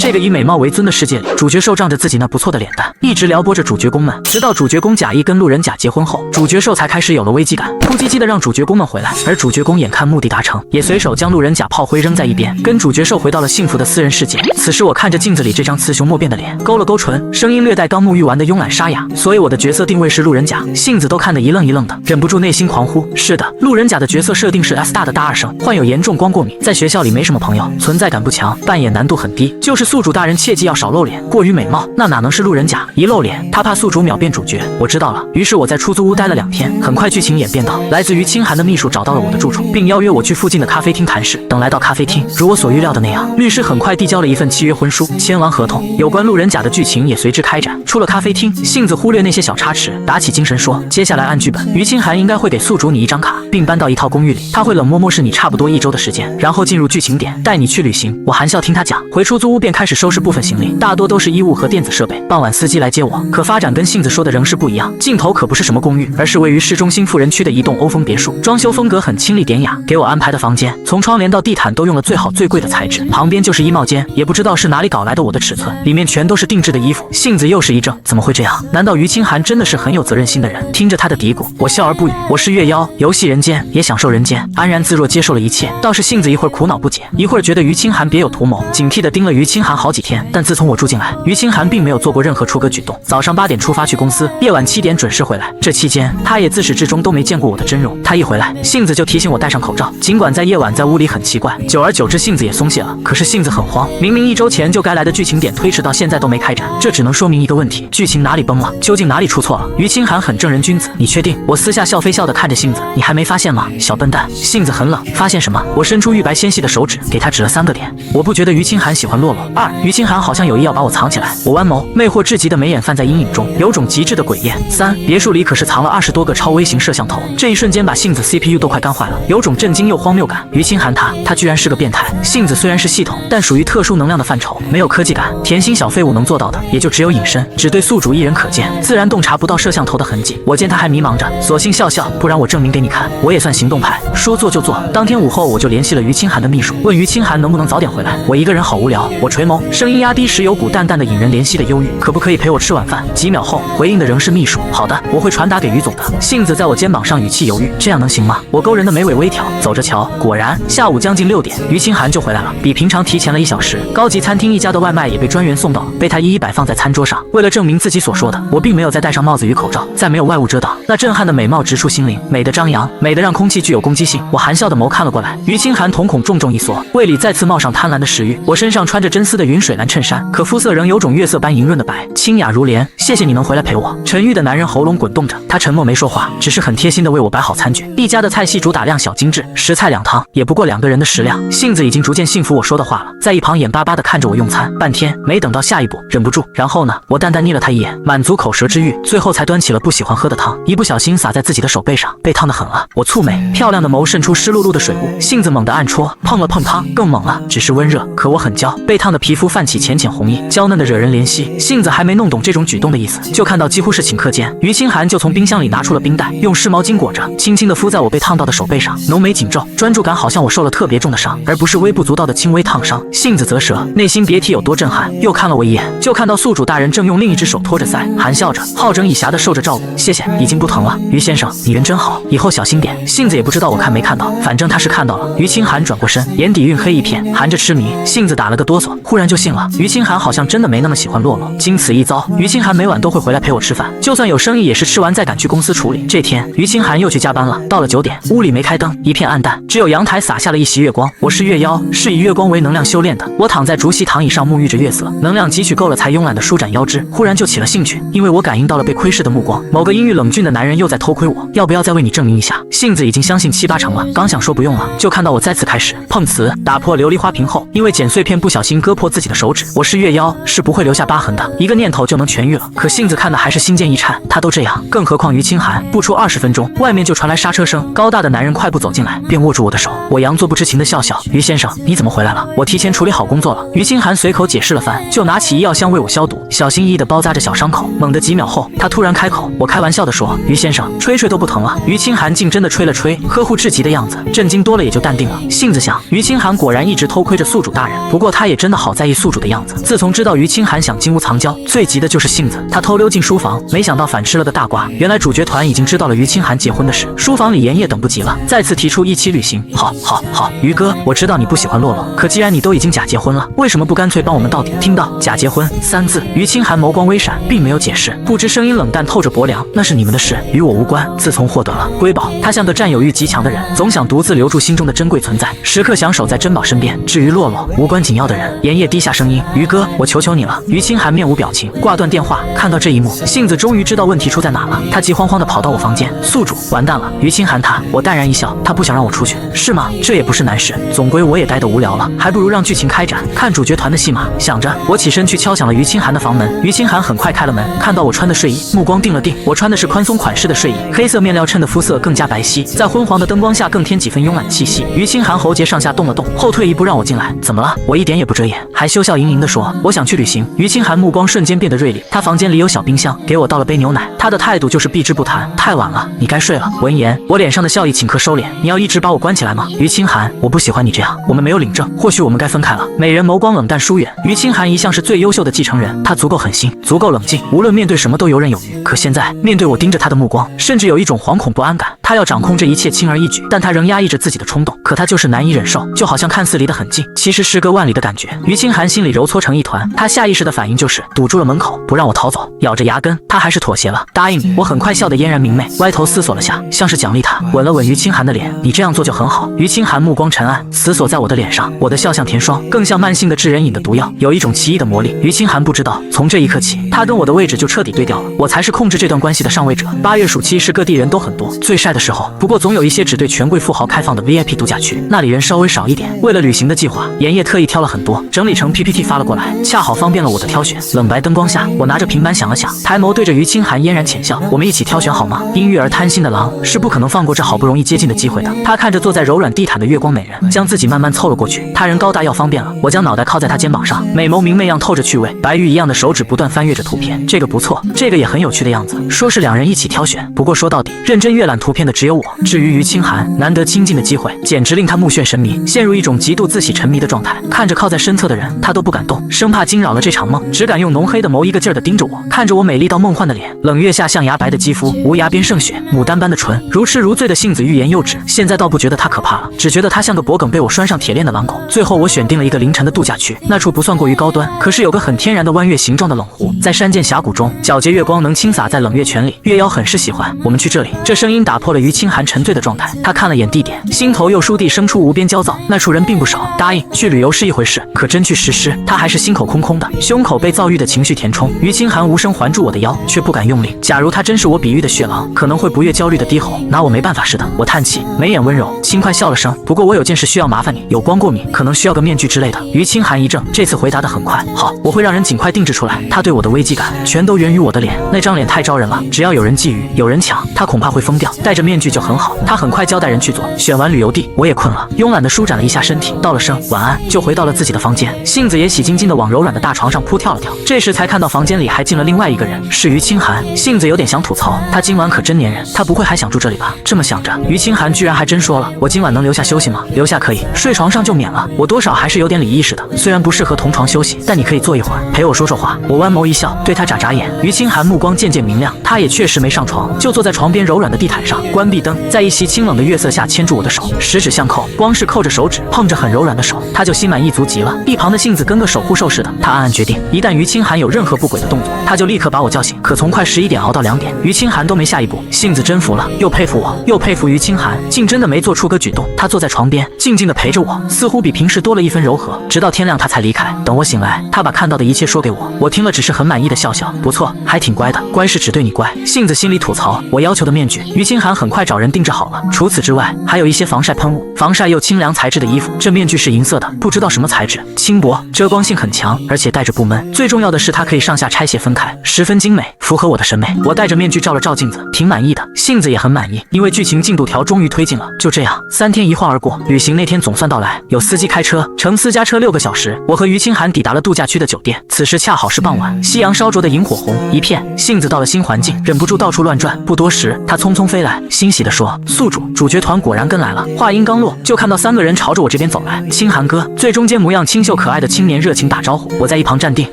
这个以美貌为尊的世界里，主角受仗着自己那不错的脸蛋，一直撩拨着主角公们，直到主角公假意跟路人甲结婚后，主角受才开始有了危机感，哭唧唧的让主角公们回来。而主角公眼看目的达成，也随手将路人甲炮灰扔在一边，跟主角受回到了幸福的私人世界。此时我看着镜子里这张雌雄莫辨的脸，勾了勾唇，声音略带刚沐浴完的慵懒沙哑，所以我的角色定位是路人甲。杏子都看得一愣一愣的，忍不住内心狂呼：是的，路人甲的角色设定是 S 大的大二生，患有严重光过敏，在学校里没什么朋友，存在感不强，扮演难度很低。就是宿主大人切记要少露脸，过于美貌那哪能是路人甲？一露脸，他怕宿主秒变主角。我知道了，于是我在出租屋待了2天，很快剧情演变到来自于清寒的秘书找到了我的住处，并邀约我去附近的咖啡厅谈事。等来到咖啡厅，如我所预料的那样，律师很快递交了一份契约婚书，签完合同，有关路人甲的剧情也随之开展。出了咖啡厅，杏子忽略那些小差池，打起精神说：接下来按剧本，于清寒应该会给宿主你一张卡，并搬到一套公寓里，他会冷漠漠视你差不多1周的时间，然后进入剧情点，带你去旅行。我含笑听他讲，回出租屋便开始收拾部分行李，大多都是衣物和电子设备。傍晚司机来接我，可发展跟杏子说的仍是不一样，镜头可不是什么公寓，而是位于市中心富人区的一栋欧风别墅，装修风格很清丽典雅。给我安排的房间，从窗帘到地毯都用了最好最贵的材质，旁边就是衣帽间，也不知道是哪里搞来的我的尺寸，里面全都是定制的衣服。杏子又是一怔，怎么会这样？难道于清寒真的是很有责任心的人？听着他的嘀咕，我笑而不语。我是月妖，游戏人间，也享受人间，安然自若接受了一切。倒是杏子一会儿苦恼不解，一会儿觉得于清寒别有图谋，警惕地盯了于清寒好几天。但自从我住进来，于清寒并没有做过任何出格举动。早上8点出发去公司，夜晚7点准时回来。这期间，他也自始至终都没见过我的真容。他一回来，杏子就提醒我戴上口罩。尽管在夜晚在屋里很奇怪，久而久之杏子也松懈了。可是杏子很慌，明明1周前就该来的剧情点推迟到现在都没开展，这只能说明一个问题：剧情哪里崩了？究竟哪里出错了？于清寒很正人君子，你确定？我私下笑非笑的看着杏子，你还没发现吗？小笨蛋。杏子很冷，发现什么？我伸出玉白纤细的手指，给他指了3个点。我不觉得于清寒喜欢洛洛。2，于清寒好像有意要把我藏起来。我弯眸，魅惑至极的眉眼泛在阴影中，有种极致的诡艳。3，别墅里可是藏了20多个超微型摄像头，这一瞬间把杏子 CPU 都快干坏了，有种震惊又荒谬感。于清寒他居然是个变态。杏子虽然是系统，但属于特殊能量的范畴，没有科技感。甜心小废物能做到的，也就只有隐身，只对宿主一人可见，自然洞察不到摄像头的痕迹。我见他还迷茫着，索性笑笑，不然我证明给你看，我也算行动派，说做就做。当天午后，我就联系了于清寒的秘书，问于清寒能不能早点回来。我一个人好无聊，我垂眸，声音压低时有股淡淡的引人怜惜的忧郁，可不可以陪我吃晚饭？几秒后，回应的仍是秘书。好的，我会传达给于总的。杏子在我肩膀上语气犹豫，这样能行吗？我勾人的眉尾微挑，走着瞧。果然，下午将近6点，于清寒就回来了，比平常提前了1小时。高级餐厅一家的外卖也被专员送到了，被他一一摆放在餐桌上。为了证明自己所说的，我并没有再戴上帽子与口罩，再没有外物遮挡，那震撼的美貌直触心灵，美的张扬，美的让空气具有攻击性。我含笑的眸看了过来，于清寒瞳孔重重一缩，胃里再次冒上贪婪的食欲。我身上穿着真丝的云水蓝衬衫，可肤色仍有种月色般莹润的白，清雅如莲。谢谢你能回来陪我。沉郁的男人喉咙滚动着，他沉默没说话，只是很贴心的为我摆好餐具。一家的菜系主打量小精致，10菜2汤，也不过2个人的食量。杏子已经逐渐信服我说的话了，在一旁眼巴巴的看着我用餐，半天没等到下一步，忍不住。然后呢？我淡淡睨了他一眼，满足口舌之欲，最后才端起了不喜欢喝的汤，一不小心洒在自己的手背上，被烫得很了。我蹙眉，漂亮的眸渗出湿漉漉的水雾。杏子猛地暗戳，碰了碰汤，更猛了，只是温热，可我很焦，被烫的皮肤泛起浅浅红晕，娇嫩的惹人怜惜。杏子还没弄懂这种举动的意思，就看到几乎是顷刻间，于清寒就从冰箱里拿出了冰袋，用湿毛巾裹着，轻轻地敷在我被烫到的手背上，浓眉紧皱，专注感好像我受了特别重的伤，而不是微不足道的轻微烫伤。杏子啧舌，内心别提有多震撼，又看了我一眼，就看到宿主大人正用另一只手托着腮，含笑着，好整以暇的受着照顾。谢谢，已经不疼了。于先生，你人真好，以后小心点。杏子也不知道我看没看到，反正他是看到了。于清寒转过身，眼底晕黑一片，含着痴迷。杏子打了个哆嗦，忽然就信了。于清寒好像真的没那么喜欢洛洛。经此一遭，于清寒每晚都会回来陪我吃饭，就算有生意也是吃完再赶去公司处理。这天，于清寒又去加班了。到了9点，屋里没开灯，一片暗淡，只有阳台洒下了一袭月光。我是月妖，是以月光为能量修炼的。我躺在竹席躺椅上沐浴着月色，能量汲取够了才慵懒地舒展腰肢。忽然就起了兴趣，因为我感应到了被窥视的目光，某个阴郁冷峻的男人又在偷窥我。要不要再为你证明一下？杏子已经相信7、8成了，刚想说不用了，就看到我再次开始碰瓷，打破琉璃花瓶后，因为捡碎片不小心割破自己的手指。我是月妖，是不会留下疤痕的，一个念头就能痊愈了。可杏子看的还是心尖一颤，他都这样，更何况于清寒。不出20分钟，外面就传来刹车声，高大的男人快步走进来，便握住我的手。我佯作不知情的笑笑，于先生，你怎么回来了？我提前处理好工作了。于清寒随口解释了番，就拿起医药箱为我消毒，小心翼翼地包扎着小伤口。猛地几秒后，他突然开口，我开玩笑地说，于先生，吹吹都不疼了。于清寒竟真的吹了吹，呵护至极的样子，震惊多了也就淡定了。杏子想，于清寒果然一直偷窥着宿主大人，不过他也真的好好在意宿主的样子。自从知道于清寒想金屋藏娇，最急的就是杏子。他偷溜进书房，没想到反吃了个大瓜。原来主角团已经知道了于清寒结婚的事。书房里妍叶等不及了，再次提出一起旅行。好，于哥，我知道你不喜欢洛洛，可既然你都已经假结婚了，为什么不干脆帮我们到底？听到假结婚三字，于清寒眸光微闪，并没有解释，不知声音冷淡透着薄凉。那是你们的事，与我无关。自从获得了瑰宝，他像个占有欲极强的人，总想独自留住心中的珍贵存在，时刻想守在珍宝身边。至于洛洛，无关紧要的人。妍叶低下声音，于哥，我求求你了。于清寒面无表情，挂断电话。看到这一幕，杏子终于知道问题出在哪了。他急慌慌地跑到我房间，宿主完蛋了。于清寒我淡然一笑，他不想让我出去，是吗？这也不是难事，总归我也待得无聊了，还不如让剧情开展，看主角团的戏码。想着，我起身去敲响了于清寒的房门。于清寒很快开了门，看到我穿的睡衣，目光定了定。我穿的是宽松款式的睡衣，黑色面料衬得肤色更加白皙，在昏黄的灯光下更添几分慵懒气息。于清寒喉结上下动了动，后退一步让我进来。怎么了？我一点也不遮掩，还羞笑盈盈地说，我想去旅行。于清寒目光瞬间变得锐利，他房间里有小冰箱，给我倒了杯牛奶。他的态度就是避之不谈。太晚了，你该睡了。闻言，我脸上的笑意顷刻收敛。你要一直把我关起来吗？于清寒，我不喜欢你这样，我们没有领证，或许我们该分开了。美人眸光冷淡疏远。于清寒一向是最优秀的继承人，他足够狠心，足够冷静，无论面对什么都游刃有余。可现在面对我盯着他的目光，甚至有一种惶恐不安感。他要掌控这一切轻而易举，但他仍压抑着自己的冲动，可他就是难以忍受，就好像看似离得很近，其实时隔万里的感觉。于清寒心里揉搓成一团，他下意识的反应就是堵住了门口，不让我逃走。咬着牙根，他还是妥协了，答应你。我很快笑得嫣然明媚，歪头思索了下，像是奖励他，吻了吻于清寒的脸。你这样做就很好。于清寒目光沉暗，死锁在我的脸上。我的笑像甜霜，更像慢性的致人瘾的毒药，有一种奇异的魔力。于清寒不知道，从这一刻起，他跟我的位置就彻底对调了。我才是控制这段关系的上位者。8月暑期是各地人都很多，最晒的时候。不过总有一些只对权贵富豪开放的 VIP 度假区，那里人稍微少一点。为了旅行的计划，妍叶特意挑了很多，整理成 PPT 发了过来，恰好方便了我的挑选。冷白灯光下，我拿着平板想了想，抬眸对着于清寒嫣然浅笑，我们一起挑选好吗？阴郁而贪心的狼是不可能放过这好不容易接近的机会的。他看着坐在柔软地毯的月光美人，将自己慢慢凑了过去。他人高大要方便了，我将脑袋靠在他肩膀上，美眸明媚样透着趣味，白玉一样的手指不断翻阅着图片。这个不错，这个也很有趣的样子。说是两人一起挑选，不过说到底，认真阅览图片的只有我。至于于清寒，难得亲近的机会，简直令他目眩神迷，陷入一种极度自喜沉迷的状态。看着靠在身侧的人，他都不敢动，生怕惊扰了这场梦，只敢用浓黑的眸一个劲儿地盯着我，看着我美丽到梦幻的脸，冷月下象牙白的肌肤，无涯边胜雪，牡丹般的唇，如痴如醉的杏子欲言又止。现在倒不觉得他可怕了，只觉得他像个脖梗被我拴上铁链的狼狗。最后我选定了一个凌晨的度假区，那处不算过于高端，可是有个很天然的弯月形状的冷湖，在山涧峡谷中，皎洁月光能倾洒在冷月泉里，月妖很是喜欢。我们去这里。这声音打破了于清寒沉醉的状态，他看了眼地点，心头又倏地生出无边焦躁。那处人并不少，答应去旅游是一回事，可真去实施，他还是心口空空的，胸口被躁郁的情绪填充。于清寒无声环住我的腰，却不敢用力。假如他真是我比喻的血狼，可能会不越焦虑的低吼，拿我没办法似的。我叹气，眉眼温柔，轻快笑了声。不过我有件事需要麻烦你，有光过敏，可能需要个面具之类的。于清寒一怔，这次回答得很快，好，我会让人尽快定制出来。他对我的危机感，全都源于我的脸，那张脸太招人了，只要有人觊觎，有人抢，他恐怕会疯掉。戴着面具就很好。他很快交代人去做。选完旅游地，我也困了，慵懒地舒展了一下身体，道了声晚安，就回到了自己的房间。杏子也喜津津地往柔软的大床上扑跳了跳。这时才看到房间里还进了另外一个人，是于清寒。杏子有点想吐槽，他今晚可真粘人，他不会还想住这里吧？这么想着，于清寒居然还真说了，我今晚能留下休息吗？留下可以，睡床上就免了。我多少还是有点礼仪似的，虽然不适合同床休息，但你可以坐一会儿，陪我说说话。我弯眸一笑，对他眨眨眼。于清寒目光渐渐明亮，他也确实没上床，就坐在床边柔软的地毯上，关闭灯，在一袭清冷的月色下牵住我的手，十指相扣。光是扣着手指，碰着很柔软的手，他就心满意足极了。一旁的杏子跟个守护兽似的，他暗暗决定，一旦于清寒有任何不轨的动作，他就立刻把我叫醒。可从快11点熬到2点，于清寒都没下一步。杏子真服了，又佩服我，又佩服于清寒，竟真的没做出个举动。他坐在床边，静静地陪着我，似乎比平时多了一分柔和。直到天亮，他才离开。等我醒来，他把看到的一切说给我，我听了只是很满意的笑笑。不错，还挺乖的，乖是只对你乖。杏子心里吐槽，我要求的面具，于清寒很快找人定制好了。除此之外，还有一些防晒喷雾，防晒又清凉材质的衣服。这面具是银色的，不知道什么材质，轻薄，遮光性很强，而且戴着不闷。最重要的是，它可以上下拆卸分开，十分精美，符合我的审美。我戴着面具照了照镜子，挺满意的。杏子也很满意，因为剧情进度条终于推进了。就这样，3天一晃而过，旅行那天总算到来。有司机开车，乘私家车6个小时，我和于清寒抵达了度假区的酒店。此时恰好是傍晚，夕阳烧灼的萤火红一片。杏子到了新环境，忍不住到处乱转。不多时，他匆匆飞来，欣喜地说：“宿主，主角团果然跟来了。”话音刚落，就看到3个人朝着我这边走来。清寒哥，最中间模样清秀可爱的青年热情打招呼。我在一旁站定，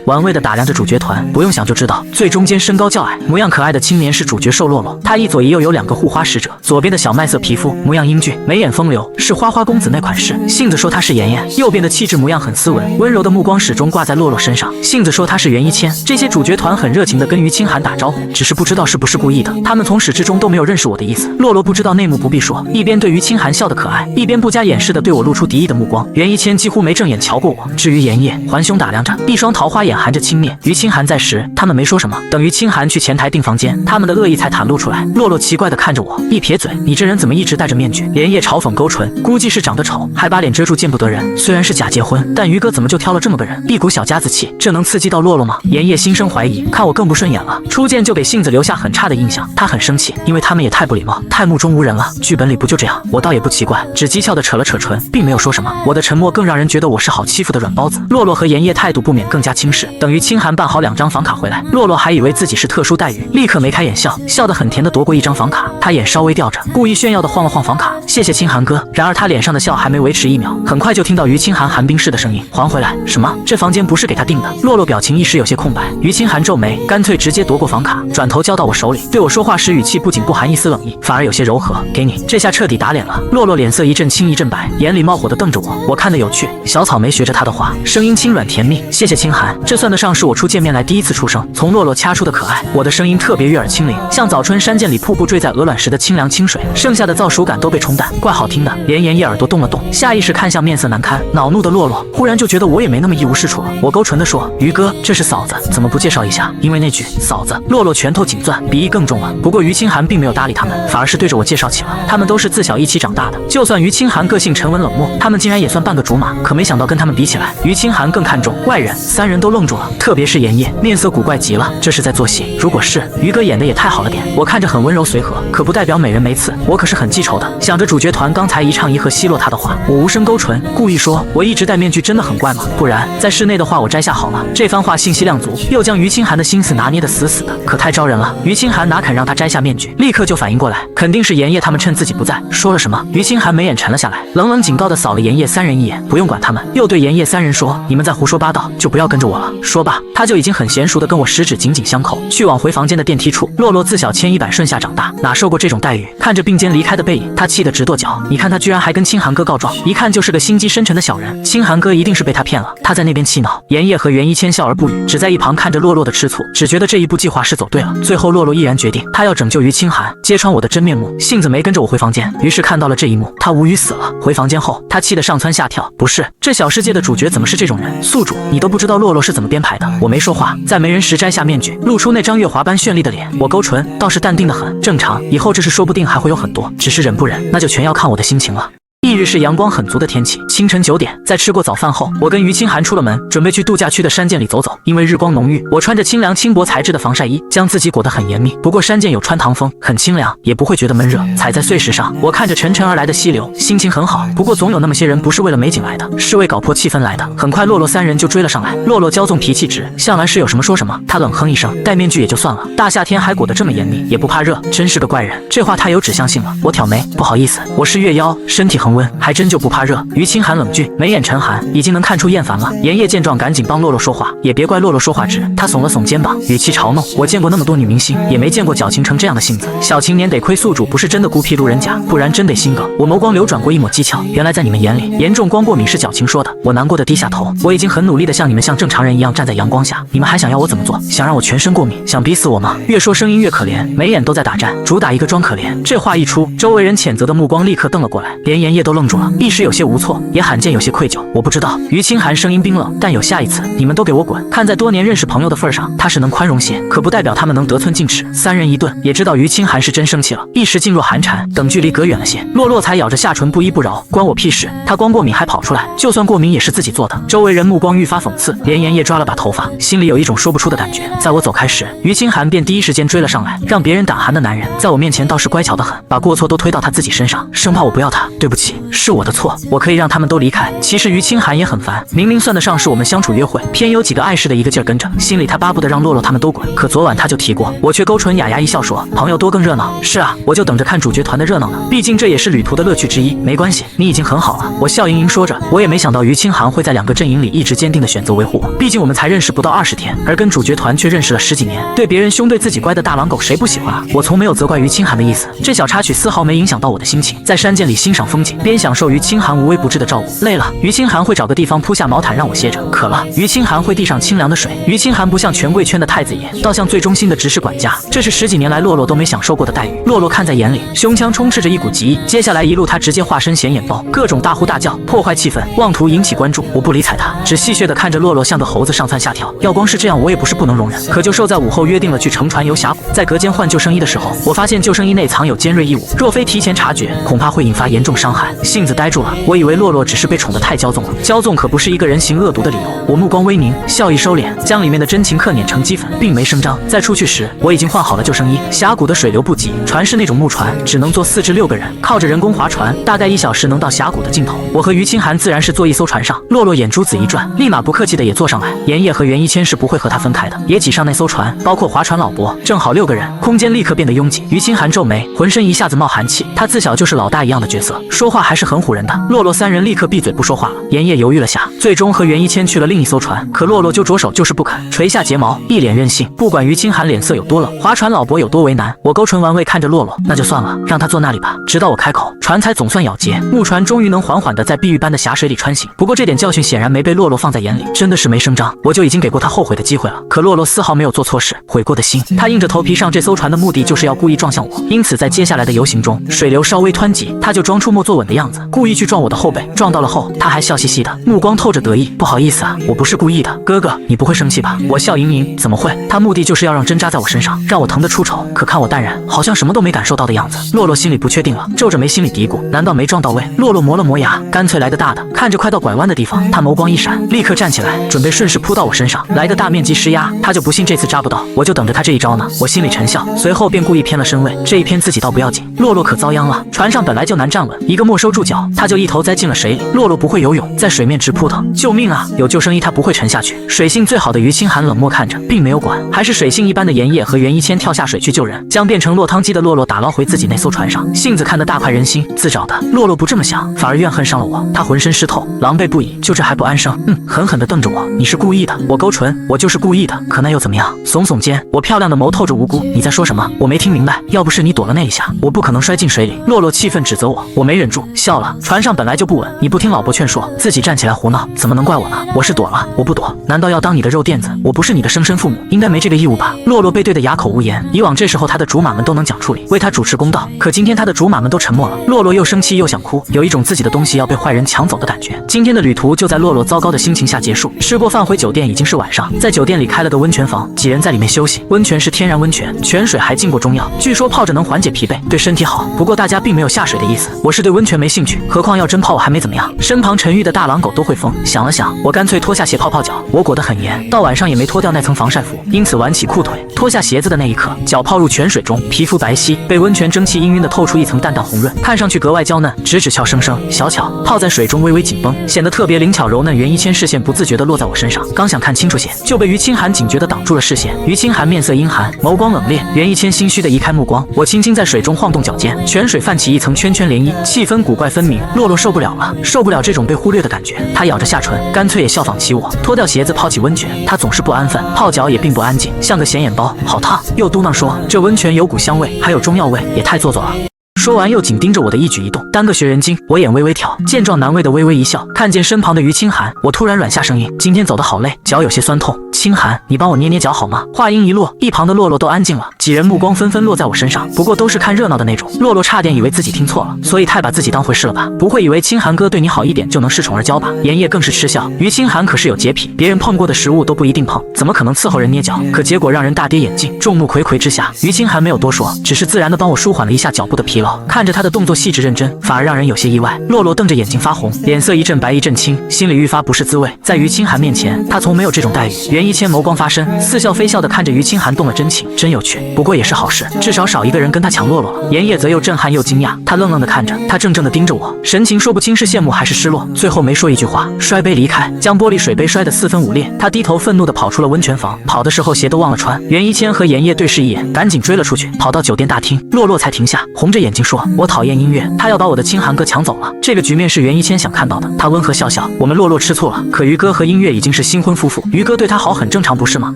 玩味地打量着主角团。不用想就知道，最中间身高较矮，模样可爱的青年是主角兽洛洛。他一左一右有2个护花使者，左边的小麦色皮肤，模样英俊，眉眼风流，是花花公子那款式。杏子说他是妍妍。右边的气质模样很斯文，温柔的目光始终挂在洛洛身上。杏子说他是袁一谦。这些主角团很热情地跟于清寒打招呼，只是不知道是不是故意的。他们从始至终都没有认识我的意思。洛洛不知道内幕不必说，一边对于清寒笑得可爱，一边不加掩饰地对我露出敌意的目光。袁一谦几乎没正眼瞧过我。至于妍叶，环胸打量着，一双桃花眼含着轻蔑。于清寒在时，他们没说什么。等于清寒去前台订房间，他们的恶意才袒露出来。洛洛奇怪地看着我，一撇嘴：“你这人怎么一直戴着面具？”妍叶嘲讽勾唇，估计是长得丑，还把脸遮住，见不得人。虽然是假结婚，但于哥怎么就挑了这么个人？一股小家子气，这能刺激到洛洛吗？妍叶心生怀疑，看我更不顺眼了。初见就给杏子留下很差的印象，他很生气，因为他们也太不礼貌，太目中无人了。剧本里不就这样？我倒也不奇怪，只讥诮地扯了扯唇，并没有说什么。我的沉默更让人觉得我是好欺负的软包子。洛洛和妍叶态度不免更加轻视。等于清寒办好2张房卡回来，洛洛还以为自己是特殊待遇，立刻眉开眼笑，笑得很甜地夺过1张房卡。他眼稍微吊着，故意炫耀地晃了晃房卡，谢谢清寒哥。然而他脸上的笑还没维持1秒，很快就听到于清寒寒冰室的声音：“还回来？什么？这房间不是给他订的？”洛洛表情一时有些空白。于清寒皱眉，干脆直接夺过房卡，转头交到我手里，对我说话时语气不仅不含一丝冷意，反而有些柔和：“给你。”这下彻底打脸了。洛洛脸色一阵青一阵白，眼里冒火地瞪着我，我看得有趣。小草莓学着他的话，声音轻软甜蜜：“谢谢清寒。”这算得上是我初见面来第一次出声，从洛洛掐出的可爱。我的声音特别悦耳清灵，像早春山涧里瀑布坠在鹅卵石的清凉清水，剩下的燥暑感都被冲淡，怪好听的。连妍叶耳朵动了动，下意识看向面色难堪、恼怒的洛洛，忽然就觉得我也没那么一无是处了。我勾唇地说：“于哥，这是嫂子，怎么不介绍一下？”因为那句嫂子，洛洛拳头紧攥，鼻翼更重了。不过于清寒并没有搭理他们，反而是对着我介绍起了。他们都是自小一起长大的，就算于清寒个性沉稳冷漠，他们竟然也算半个竹马。可没想到跟他们比起来，于清寒更看重外人。3人都愣住了，特别是妍叶，面色古怪极了。这是在做戏？如果是，于哥演的也太好了点。我看着很温柔随和，可不代表美人没刺，我可是很记仇的。想着主角团刚才一唱一和奚落他的话，我无声勾唇，故意说：“我一直戴面具真的很怪吗？不然在室内的话我摘下好了。”这番话信息量足，又将于清寒的心思拿捏得死死的，可太招人了。于清寒哪肯让他摘下面具，立刻就反应过来，肯定是妍叶他们趁自己不在说了什么。于清寒眉眼沉了下来，冷冷警告地扫了妍叶3人一眼，不用管他们，又对妍叶3人说：“你们再胡说八道，就不要跟着我了。”说罢，他就已经很娴熟地跟我十指紧紧相扣，去往回房间的电梯处。洛洛自小牵衣板顺下长大，哪受过这种待遇？看着并肩离开的背影，他气得直跺脚。你看他居然还跟清寒哥告状，一看就是个心机深沉的小人。清寒哥一定是被他骗了，他在那边气恼。妍叶和袁一谦笑而不语，只在一旁看着洛洛的吃醋，只觉得这一步计划是走对了。最后洛洛毅然决定，他要拯救于清寒，揭穿我的真面目。杏子没跟着我回房间，于是看到了这一幕，他无语死了。回房间后，他气得上蹿下跳。不是，这小世界的主角怎么是这种人？宿主，你都不知道洛洛是怎么编排的。我没说话，在没人时摘下面具，露出那张月华般绚丽的脸。我勾唇，倒是淡定得很。正常，以后这事说不定还会有很多，只是忍不忍，那就全要看我的心情了。翌日是阳光很足的天气，清晨9点，在吃过早饭后，我跟于清寒出了门，准备去度假区的山涧里走走。因为日光浓郁，我穿着清凉轻薄材质的防晒衣，将自己裹得很严密。不过山涧有穿堂风，很清凉，也不会觉得闷热。踩在碎石上，我看着沉沉而来的溪流，心情很好。不过总有那么些人不是为了美景来的，是为搞破气氛来的。很快洛洛3人就追了上来。洛洛骄纵脾气直，向来是有什么说什么。他冷哼一声，戴面具也就算了，大夏天还裹得这么严密，也不怕热，真是个怪人。这话太有指向性了。我挑眉，不好意思，我是月妖，身体恒温，还真就不怕热。于清寒冷峻，眉眼沉寒，已经能看出厌烦了。妍叶见状赶紧帮洛洛说话，也别怪洛洛说话直，他耸了耸肩膀，语气嘲弄：“我见过那么多女明星，也没见过矫情成这样的性子。小青年得亏宿主不是真的孤僻路人甲，不然真得心梗。”我眸光流转过一抹讥诮，原来在你们眼里，严重光过敏是矫情说的。我难过的低下头，我已经很努力的像你们像正常人一样站在阳光下，你们还想要我怎么做？想让我全身过敏？想逼死我吗？越说声音越可怜，眉眼都在打战，主打一个装可怜。这话一出，周围人谴责的目光立刻瞪了过来，连妍叶都愣住了，一时有些无措，也罕见有些愧疚。我不知道。于清寒声音冰冷，但有下一次，你们都给我滚！看在多年认识朋友的份上，他是能宽容些，可不代表他们能得寸进尺。3人一顿，也知道于清寒是真生气了，一时噤若寒蝉。等距离隔远了些，洛洛才咬着下唇不依不饶，关我屁事！他光过敏还跑出来，就算过敏也是自己做的。周围人目光愈发讽刺，连妍叶抓了把头发，心里有一种说不出的感觉。在我走开时，于清寒便第一时间追了上来，让别人胆寒的男人，在我面前倒是乖巧得很，把过错都推到他自己身上，生怕我不要他。对不起，是我的错，我可以让他们都离开。其实于清寒也很烦，明明算得上是我们相处约会，偏有几个碍事的一个劲儿跟着，心里他巴不得让洛洛他们都滚。可昨晚他就提过，我却勾唇哑牙一笑说，朋友多更热闹。是啊，我就等着看主角团的热闹呢，毕竟这也是旅途的乐趣之一。没关系，你已经很好了。我笑盈盈说着，我也没想到于清寒会在2个阵营里一直坚定的选择维护我，毕竟我们才认识不到20天，而跟主角团却认识了10几年。对别人凶对自己乖的大狼狗谁不喜欢啊？我从没有责怪于清寒的意思，这小插曲丝毫没影响到我的心情，在山涧里欣赏风景，边享受于清寒无微不至的照顾。累了，于清寒会找个地方铺下毛毯让我歇着；渴了，于清寒会递上清凉的水。于清寒不像权贵圈的太子爷，倒像最忠心的执事管家，这是10几年来洛洛都没享受过的待遇。洛洛看在眼里，胸腔充斥着一股极意。接下来一路他直接化身显眼包，各种大呼大叫，破坏气氛，妄图引起关注。我不理睬他，只戏谑地看着洛洛像个猴子上蹿下跳。要光是这样，我也不是不能容忍。可就受在午后约定了去乘船游峡谷，在隔间换救生衣的时候，我发现救生衣内藏有尖锐异物，若非提前察觉，恐怕会引发严重伤害。性子呆住了，我以为洛洛只是被宠得太骄纵了，骄纵可不是一个人行恶毒的理由。我目光微凝，笑意收敛，将里面的真情客碾成齑粉，并没声张。在出去时，我已经换好了救生衣。峡谷的水流不急，船是那种木船，只能坐4至6个人，靠着人工划船，大概1小时能到峡谷的尽头。我和于清寒自然是坐一艘船上，洛洛眼珠子一转，立马不客气的也坐上来。妍叶和袁一谦是不会和他分开的，也挤上那艘船，包括划船老伯，正好6个人，空间立刻变得拥挤。于清寒皱眉，浑身一下子冒寒气，他自小就是老大一样的角色，说话还是很唬人的。洛洛3人立刻闭嘴不说话了。妍叶犹豫了下，最终和袁一谦去了另一艘船，可洛洛就着手就是不肯，垂下睫毛，一脸任性。不管于清寒脸色有多冷，划船老伯有多为难，我勾唇玩味看着洛洛，那就算了，让他坐那里吧。直到我开口，船才总算咬结，木船终于能缓缓地在碧玉般的峡水里穿行。不过这点教训显然没被洛洛放在眼里，真的是没声张。我就已经给过他后悔的机会了，可洛洛丝毫没有做错事，悔过的心。他硬着头皮上这艘船的目的就是要故意撞向我，因此在接下来的游行中，水流稍微湍急，他就装出没坐稳的样子，故意去撞我的后背。撞到了后，他还笑嘻嘻的，目光透着得意。不好意思啊，我不是故意的，哥哥，你不会生气吧？我笑盈盈，怎么会？他目的就是要让针扎在我身上，让我疼得出丑。可看我淡然，好像什么都没感受到的样子。洛洛心里不确定了，皱着眉心里嘀咕，难道没撞到位？洛洛磨了磨牙，干脆来个大的。看着快到拐弯的地方，他眸光一闪，立刻站起来，准备顺势扑到我身上，来个大面积施压。他就不信这次扎不到，我就等着他这一招呢。我心里沉笑，随后便故意偏了身位，这一偏自己倒不要紧，洛洛可遭殃了。船上本来就难站稳，一个没收住脚，他就一头栽进了水里。洛洛不会游泳，在水面直扑腾，救命啊！有救生衣他不会沉下去。水性最好的于清寒冷漠看着，并没有管，还是水性一般的妍叶和袁一谦跳下水去救人，将变成落汤鸡的洛洛打捞回自己那艘船上。性子看得大快人心，自找的。洛洛不这么想，反而怨恨上了我，他浑身湿透，狼狈不已，就这还不安生？狠狠地瞪着我，你是故意的。我勾唇，我就是故意的，可那又怎么样？耸耸肩，我漂亮的眸透着无辜，你在说什么？我没听明白。要不是你躲了那一下，我不可能摔进水里。洛洛气愤指责我，我没忍住笑了。船上本来就不稳，你不听老婆劝说，自己站起来胡闹，怎么能怪我呢？我是躲了，我不躲，难道要当你的肉垫子？我不是你的生身父母，应该没这个义务吧？洛洛被对得哑口无言。以往这时候他的竹马们都能讲处理，为他主持公道，可今天他的竹马们都沉默了。洛洛又生气又想哭，有一种自己的东西要被坏人抢走的感觉。今天的旅途就在洛洛糟糕的心情下结束。吃过饭回酒店已经是晚上，在酒店里开了个温泉房，几人在里面休息。温泉是天然温泉，泉水还浸过中药，据说泡着能缓解疲惫，对身体好。不过大家并没有下水的意思，我是对温泉没兴趣，何况要真泡我还没怎么样。身旁沉郁的大狼狗都会疯。想了想，我干脆脱下鞋泡泡脚。我裹得很严，到晚上也没脱掉那层防晒服，因此挽起裤腿，脱下鞋子的那一刻，脚泡入泉水中，皮肤白皙，被温泉蒸汽氤氲的透出一层淡淡红润，看上去格外娇嫩，直指俏生生。小巧泡在水中微微紧绷，显得特别灵巧柔嫩。袁一谦视线不自觉地落在我身上，刚想看清楚些，就被于清寒警觉地挡住了视线。于清寒面色阴寒，眸光冷冽，袁一谦心虚地移开目光。我轻轻在水中晃动脚尖，泉水泛起一层圈圈涟漪，气氛古怪分明。洛洛受不了了，受不了这种被忽略的感觉，他咬着下唇，干脆也效仿起我，脱掉鞋子泡起温泉。他总是不安分，泡脚也并不安静，像个显眼包，好烫。又嘟囔说这温泉有股香味，还有中药味，也太做作了。说完又紧盯着我的一举一动，当个学人精。我眼微微挑，见状难为的微微一笑，看见身旁的于清寒，我突然软下声音，今天走得好累，脚有些酸痛，清寒，你帮我捏捏脚好吗？话音一落，一旁的洛洛都安静了，几人目光纷纷落在我身上，不过都是看热闹的那种。洛洛差点以为自己听错了，所以太把自己当回事了吧？不会以为清寒哥对你好一点就能恃宠而骄吧？妍叶更是嗤笑，于清寒可是有洁癖，别人碰过的食物都不一定碰，怎么可能伺候人捏脚？可结果让人大跌眼镜。众目睽睽之下，于清寒没有多说，只是自然地帮我舒缓了一下脚部的疲劳。看着他的动作细致认真，反而让人有些意外。洛洛瞪着眼睛发红，脸色一阵白一阵青，心里愈发不是滋味。在于清寒面前，他从没有这种待遇。袁一谦眸光发深，似笑非笑地看着于清寒动了真情，真有趣。不过也是好事，至少少一个人跟他抢洛洛了。妍叶则又震撼又惊讶，他愣愣地看着，他怔怔地盯着我，神情说不清是羡慕还是失落，最后没说一句话，摔杯离开，将玻璃水杯摔得四分五裂。他低头愤怒地跑出了温泉房，跑的时候鞋都忘了穿。袁一谦和妍叶对视一眼，赶紧追了出去，跑到酒店大厅，洛洛才停下，红着眼睛说：“我讨厌音乐，他要把我的清寒哥抢走了。”这个局面是袁一谦想看到的，他温和笑笑：“我们洛洛吃醋了，可于哥和音乐已经是新婚夫妇，于哥对他好很正常，不是吗？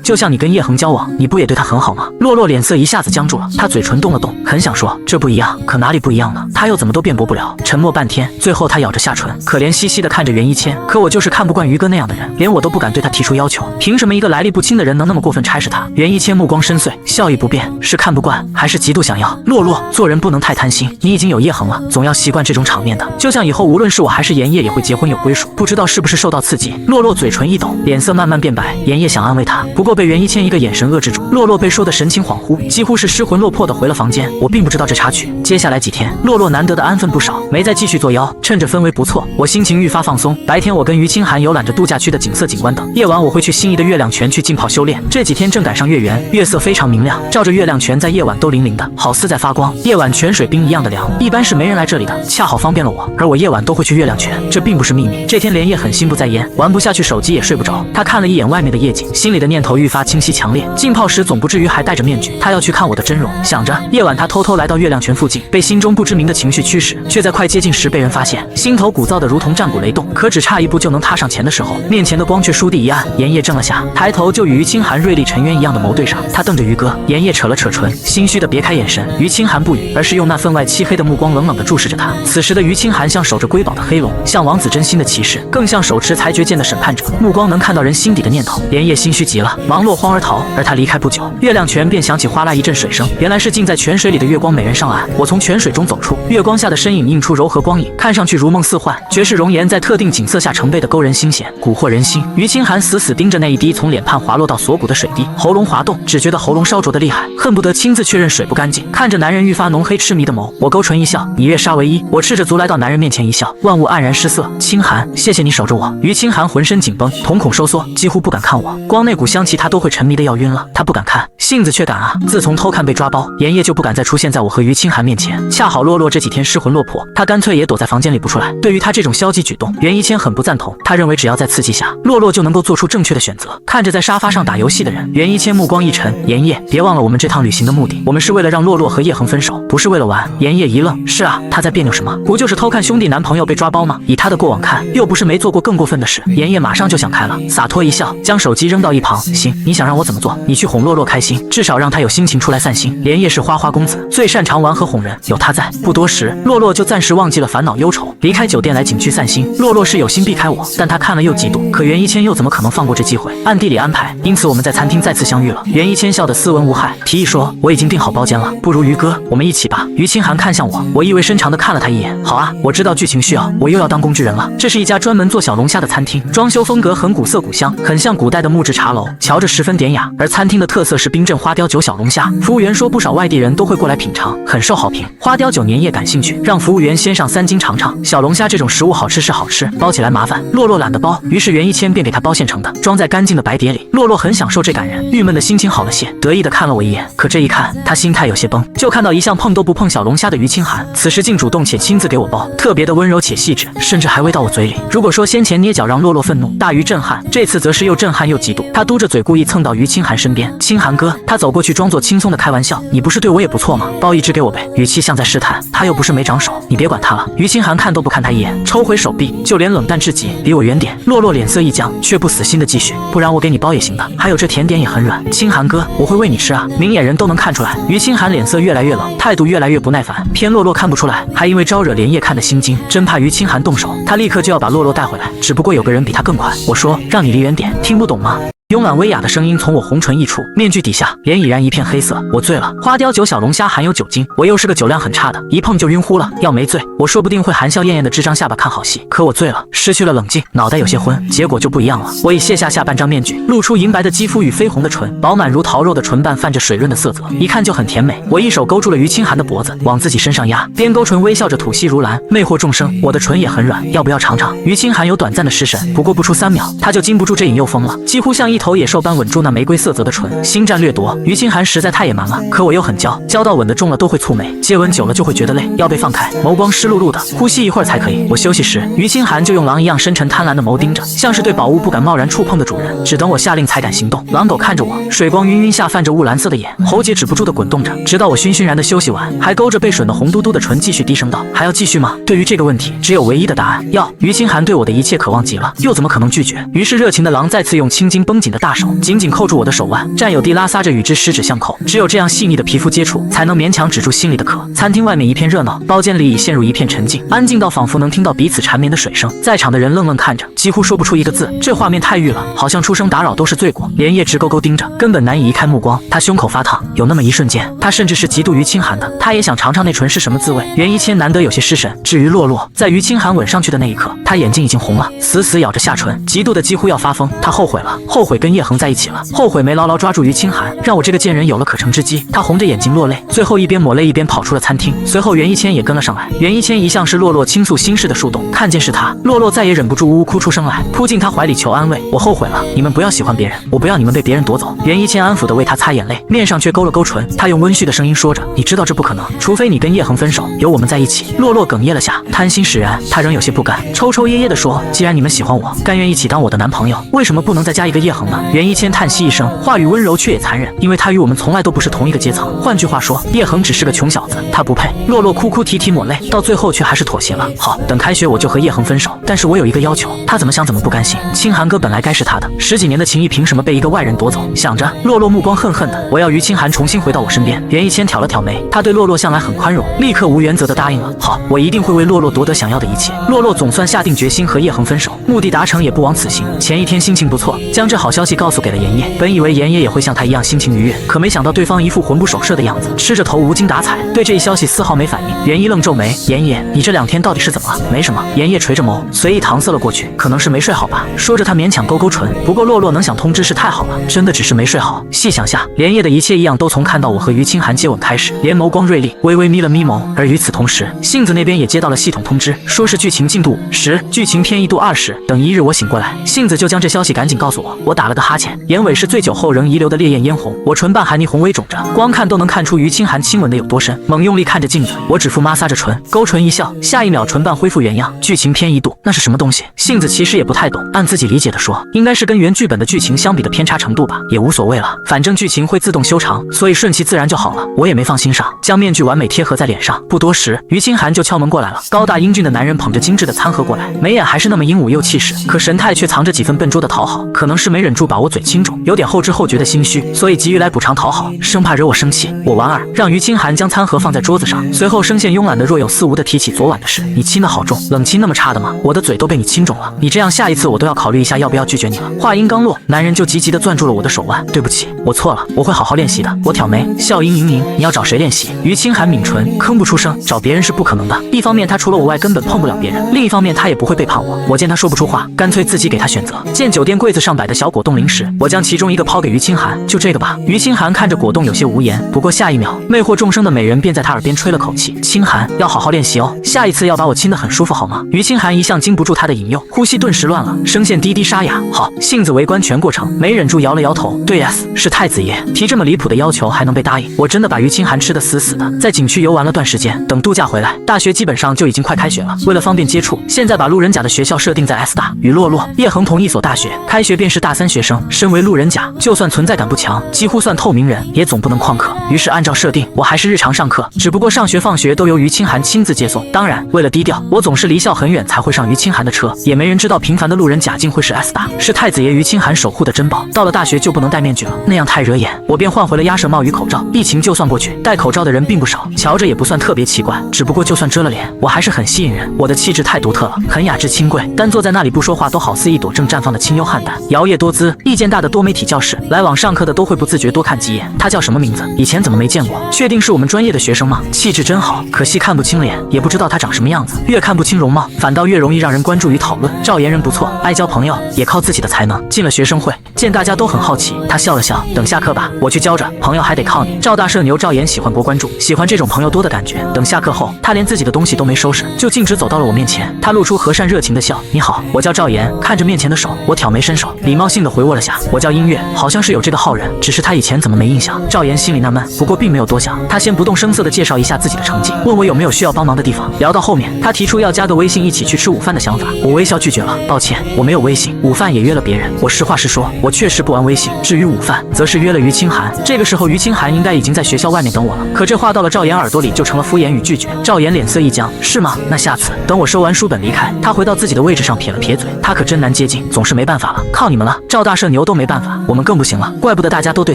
就像你跟叶恒交往，你不也对他很好吗？”洛洛脸色一下子僵住了，他嘴唇动了动，很想说这不一样，可哪里不一样呢？他又怎么都辩驳不了。沉默半天，最后他咬着下唇，可怜兮兮地看着袁一谦：“可我就是看不惯于哥那样的人，连我都不敢对他提出要求，凭什么一个来历不清的人能那么过分差事他？”袁一谦目光深邃，笑意不变，是看不惯，还是极度想要？洛洛，做人不能太贪心，你已经有叶恒了，总要习惯这种场面的。就像以后无论是我还是妍叶也会结婚有归属，不知道是不是受到刺激？洛洛嘴唇一抖，脸色慢慢变白。妍叶想安慰他，不过被袁一谦一个眼神遏制住。洛洛被说得神情恍惚，几乎是失魂落魄地回了房间。我并不知道这插曲。接下来几天，洛洛难得的安分不少，没再继续作妖。趁着氛围不错，我心情愈发放松。白天我跟于清寒游览着度假区的景色景观等，夜晚我会去心仪的月亮泉去浸泡修炼。这几天正赶上月圆，月色非常明亮，照着月亮泉在夜晚都灵灵的，好似在发光。夜晚泉水冰一样的凉，一般是没人来这里的，恰好方便了我。而我夜晚都会去月亮泉，这并不是秘密。这天连夜很心不在焉，玩不下去，手机也睡不着。他看了一眼外面的夜景，心里的念头愈发清晰强烈。浸泡时总不至于还戴着面具，他要去看我的真容。想着夜晚他偷偷来到月亮泉附近，被心中不知名的情绪驱使，却在快接近时被人发现，心头鼓噪的如同战鼓雷动，可只差一步就能踏上前的时候，面前的光却倏地一暗。妍叶怔了下，抬头就与于清寒锐利沉渊一样的眸对上，他瞪着于哥。妍叶扯了扯唇，心虚的别开眼神。于清寒不语，而是用那分外漆黑的目光冷冷地注视着他。此时的于清寒像守着瑰宝的黑龙，像王子真心的骑士，更像手持裁决剑的审判者，目光能看到人心底的念头。妍叶心虚极了，忙落荒而逃。而他离开不久，月亮泉便响起哗啦一阵水声，原来是浸在泉水里的月光美人上岸。我从泉水中走出，月光下的身影映出柔和光影，看上去如梦似幻。绝世容颜在特定景色下成倍的勾人心弦，蛊惑人心。于清寒死死盯着那一滴从脸畔滑落到锁骨的水滴，喉咙滑动，只觉得喉咙烧灼的厉害，恨不得亲自确认水不干净。看着男人愈发浓黑痴迷的眸，我勾唇一笑，以月杀为一。我赤着足来到男人面前一笑，万物黯然失色。清寒，谢谢你守着我。于清寒浑身紧绷，瞳孔收缩，几乎不敢看我，光那股香气他都会沉迷的要晕了。他不敢看，性子却敢啊！自从偷看被抓包，妍叶就不敢再出现在我和于清寒面前。恰好洛洛这几天失魂落魄，他干脆也躲在房间里不出来。对于他这种消极举动，袁一谦很不赞同，他认为只要在刺激下，洛洛就能够做出正确的选择。看着在沙发上打游戏的人，袁一谦目光一沉，妍叶，别忘了我们这趟旅行的目的，我们是为了让洛洛和叶恒分手，不是为了玩。妍叶一愣，是啊，他在别扭什么？不就是偷看兄弟男朋友被抓包吗？以他的过往看，又不是没做过更过分的事。妍叶马上就想开了，洒脱一笑，将手机扔到一旁。行，你想让我怎么做？你去哄洛洛开心，至少让他有心情出来散心。连夜是花花公子，最擅长玩和哄人，有他在，不多时，洛洛就暂时忘记了烦恼忧愁，离开酒店来景区散心。洛洛是有心避开我，但他看了又嫉妒，可袁一谦又怎么可能放过这机会？暗地里安排，因此我们在餐厅再次相遇了。袁一谦笑得斯文无害，提议说：“我已经订好包间了，不如于哥，我们一起吧。”于清寒看向我，我意味深长地看了他一眼。好啊，我知道剧情需要，我又要当工具人了。这是一家专门做小龙虾的餐厅，装修风格很古色古香，很像古代的木质茶楼，瞧着十分典雅。而餐厅的特色是冰镇花雕酒小龙虾，服务员说不少外地人都会过来品尝，很受好评。花雕酒年夜感兴趣，让服务员先上3斤尝尝。小龙虾这种食物好吃是好吃，包起来麻烦，洛洛懒得包，于是袁一谦便给他包现成的，装在干净的白碟里。洛洛很享受这感人，郁闷的心情好了些，得意的看了我一眼。可这一看，他心态有些崩，就看到一向碰都不碰小龙虾的于清寒，此时竟主动且亲自给我包，特别的温柔且细致，甚至还喂到我嘴里。如果说先前捏脚让洛洛愤怒大于震撼，这次则是又震撼又嫉妒。他嘟着嘴故意蹭到于清寒身边，清寒哥，他走过去装作轻松的开玩笑，你不是对我也不错吗？包一只给我呗，语气像在试探，他又不是没长手，你别管他了。于清寒看都不看他一眼，抽回手臂，就连冷淡至极，离我远点。洛洛脸色一僵，却不死心的继续，不然我给你包也行的，还有这甜点也很软。清寒哥，我会喂你吃啊，明眼人都能看出来。于清寒脸色越来越冷，态度越来越不耐烦，偏洛洛看不出来，还因为招惹连夜看得心惊，真怕于清寒动手，他立刻就要把洛洛带回来，只不过有个人比他更快。我说让你离远点，听不懂吗？慵懒威雅的声音从我红唇溢出，面具底下脸已然一片黑色。我醉了，花雕酒小龙虾含有酒精，我又是个酒量很差的，一碰就晕乎了。要没醉，我说不定会含笑晏晏的支张下巴看好戏。可我醉了，失去了冷静，脑袋有些昏，结果就不一样了。我已卸下下半张面具，露出银白的肌肤与绯红的唇，饱满如桃肉的唇瓣泛着水润的色泽，一看就很甜美。我一手勾住了于清寒的脖子，往自己身上压，边勾唇微笑着吐息如兰，魅惑众生。我的唇也很软，要不要尝尝？于清寒有短暂的失神，不过不出3秒，他就禁不住这瘾又疯了，几乎像一头野兽般吻住那玫瑰色泽的唇，星战掠夺。于清寒实在太野蛮了，可我又很娇，娇到吻得重了都会蹙眉，接吻久了就会觉得累，要被放开，眸光湿漉漉的，呼吸一会儿才可以。我休息时，于清寒就用狼一样深沉贪婪的眸盯着，像是对宝物不敢贸然触碰的主人，只等我下令才敢行动。狼狗看着我，水光晕晕下泛着雾蓝色的眼，喉结止不住的滚动着，直到我醺醺然的休息完，还勾着被吮得红嘟嘟的唇，继续低声道：“还要继续吗？”对于这个问题，只有唯一的答案，要。于清寒对我的一切渴望极了，又怎么可能拒绝？于是热情的狼再次用青筋绷紧的大手紧紧扣住我的手腕，占有地拉撒着与之十指相扣。只有这样细腻的皮肤接触，才能勉强止住心里的渴。餐厅外面一片热闹，包间里已陷入一片沉静，安静到仿佛能听到彼此缠绵的水声。在场的人愣愣看着，几乎说不出一个字。这画面太郁了，好像出声打扰都是罪过。连夜直勾勾盯着，根本难以移开目光。他胸口发烫，有那么一瞬间，他甚至是嫉妒于清寒的。他也想尝尝那唇是什么滋味。袁一谦难得有些失神。至于洛洛，在于清寒吻上去的那一刻，他眼睛已经红了，死死咬着下唇，嫉妒的几乎要发疯。他后悔了，后悔跟叶恒在一起了，后悔没牢牢抓住于清寒，让我这个贱人有了可乘之机。他红着眼睛落泪，最后一边抹泪一边跑出了餐厅。随后袁一谦也跟了上来。袁一谦一向是洛洛倾诉心事的树洞，看见是他，洛洛再也忍不住呜呜哭出声来，扑进他怀里求安慰。我后悔了，你们不要喜欢别人，我不要你们被别人夺走。袁一谦安抚地为他擦眼泪，面上却勾了勾唇。他用温煦的声音说着：“你知道这不可能，除非你跟叶恒分手，有我们在一起。”洛洛哽咽了下，贪心使然，他仍有些不甘，抽抽噎噎地说：“既然你们喜欢我，甘愿一起当我的男朋友，为什么不能再加一个叶恒呢？”袁一谦叹息一声，话语温柔却也残忍，因为他与我们从来都不是同一个阶层。换句话说，叶恒只是个穷小子，他不配。洛洛哭哭啼啼抹泪，到最后却还是妥协了。好，等开学我就和叶恒分手，但是我有一个要求。他怎么想怎么不甘心。清寒哥本来该是他的，10几年的情谊凭什么被一个外人夺走？想着，洛洛目光恨恨的。我要于清寒重新回到我身边。袁一谦挑了挑眉，他对洛洛向来很宽容，立刻无原则的答应了。好，我一定会为洛洛夺得想要的一切。洛洛总算下定决心和叶恒分手，目的达成也不枉此行。前一天心情不错，将这好消息告诉给了妍叶。本以为妍叶也会像他一样心情愉悦，可没想到对方一副魂不守舍的样子，吃着头无精打采，对这一消息丝毫没反应。袁一愣皱眉：“妍叶，你这2天到底是怎么了？”没什么。妍叶垂着眸，随意搪塞了过去：“可能是没睡好吧。”说着，他勉强勾勾唇。不过洛洛能想通知是太好了，真的只是没睡好。细想下，连夜的一切异样都从看到我和于清寒接吻开始，连眸光锐利，微微眯了眯眸。而与此同时，杏子那边也接到了系统通知，说是剧情进度10，剧情偏移度20。等1日我醒过来，杏子就将这消息赶紧告诉我。我打了个哈欠，眼尾是醉酒后仍遗留的烈焰嫣红，我唇瓣含霓虹微肿着，光看都能看出于清寒亲吻的有多深。猛用力看着镜子，我指腹摩挲着唇，勾唇一笑，下一秒唇瓣恢复原样。剧情偏移度，那是什么东西？杏子其实也不太懂，按自己理解的说，应该是跟原剧本的剧情相比的偏差程度吧，也无所谓了，反正剧情会自动修长，所以顺其自然就好了。我也没放心上，将面具完美贴合在脸上。不多时，于清寒就敲门过来了。高大英俊的男人捧着精致的餐盒过来，眉眼还是那么英武又气势，可神态却藏着几分笨拙的讨好。可能是没忍住把我嘴亲住，有点后知后觉的心虚，所以急于来补偿讨好，生怕惹我生气。我玩儿，让于清寒将餐盒放在桌子上，随后声线慵懒的若有似无的提起昨晚的事。你亲的好重，冷亲那么差的吗？我的嘴都被你亲肿了，你这样下一次我都要考虑一下要不要拒绝你了。话音刚落，男人就急急地攥住了我的手腕。对不起，我错了，我会好好练习的。我挑眉，笑意盈盈。你要找谁练习？于清寒抿唇，吭不出声。找别人是不可能的，一方面他除了我外根本碰不了别人，另一方面他也不会背叛我。我见他说不出话，干脆自己给他选择。见酒店柜子上摆的小果冻零食，我将其中一个抛给于清寒，就这个吧。于清寒看着果冻有些无言，不过下一秒，魅惑众生的美人便在他耳边吹了口气：“清寒，要好好练习哦，下一次要把我亲得很舒服好吗？”于清寒一向经不住他的引诱，呼吸顿时乱了，声线低低沙哑。好，杏子围观全过程，没忍住摇了摇头。对 ，yes， 是太子爷提这么离谱的要求还能被答应，我真的把于清寒吃得死死的。在景区游玩了段时间，等度假回来，大学基本上就已经快开学了。为了方便接触，现在把路人甲的学校设定在 S 大，与洛洛、叶恒同一所大学，开学便是大3学生。身为路人甲，就算存在感不强，几乎算透明人，也总不能旷课。于是按照设定，我还是日常上课，只不过上学放学都由于清寒亲自接送。当然，为了低调，我总是离校很远才会上于清寒的车，也没人知道平凡的路人甲竟会是 S 大，是太子爷于清寒守护的珍宝。到了大学就不能戴面具了，那样太惹眼，我便换回了鸭舌帽与口罩。疫情就算过去，戴口罩的人并不少，瞧着也不算特别奇怪。只不过就算遮了脸，我还是很吸引人。我的气质太独特了，很雅致清贵，单坐在那里不说话，都好似一朵正绽放的清幽汉丹。摇曳多姿，意见大的多媒体教室，来往上课的都会不自觉多看几眼。他叫什么名字？以前怎么没见过？确定是我们专业的学生吗？气质真好，可惜看不清脸，也不知道他长什么样子。越看不清容貌，反倒越容易让人关注与讨论。赵岩人不错，爱交朋友，也靠自己的才能。进了学生会，见大家都很好奇，他笑了笑，等下课吧，我去教着，朋友还得靠你。赵大社牛赵岩喜欢博关注，喜欢这种朋友多的感觉。等下课后，他连自己的东西都没收拾，就径直走到了我面前。他露出和善热情的笑：“你好，我叫赵岩。”看着面前的手，我挑眉伸手，礼貌性的地回握了下。我叫音乐，好像是有这个号人，只是他以前怎么没印象？赵岩心里纳闷，不过并没有多想，他先不动声色地介绍一下自己的成绩，问我有没有需要帮忙的地方。聊到后面，他提出要加个微信一起去吃午饭的想法，我微笑拒绝了，抱歉，我没有微信，午饭也约了别人。我实话实说，我确实不玩微信。至于午饭，则是约了于清寒。这个时候，于清寒应该已经在学校外面等我了，可这话到了赵岩耳朵里就成了敷衍与拒绝。赵岩脸色一僵，是吗？那下次等我收完书本离开，他回到自己的位置上，撇了撇嘴，他可真难接近，总是没办法了，靠你们了。赵大社牛都没办法，我们更不行了，怪不得大家都对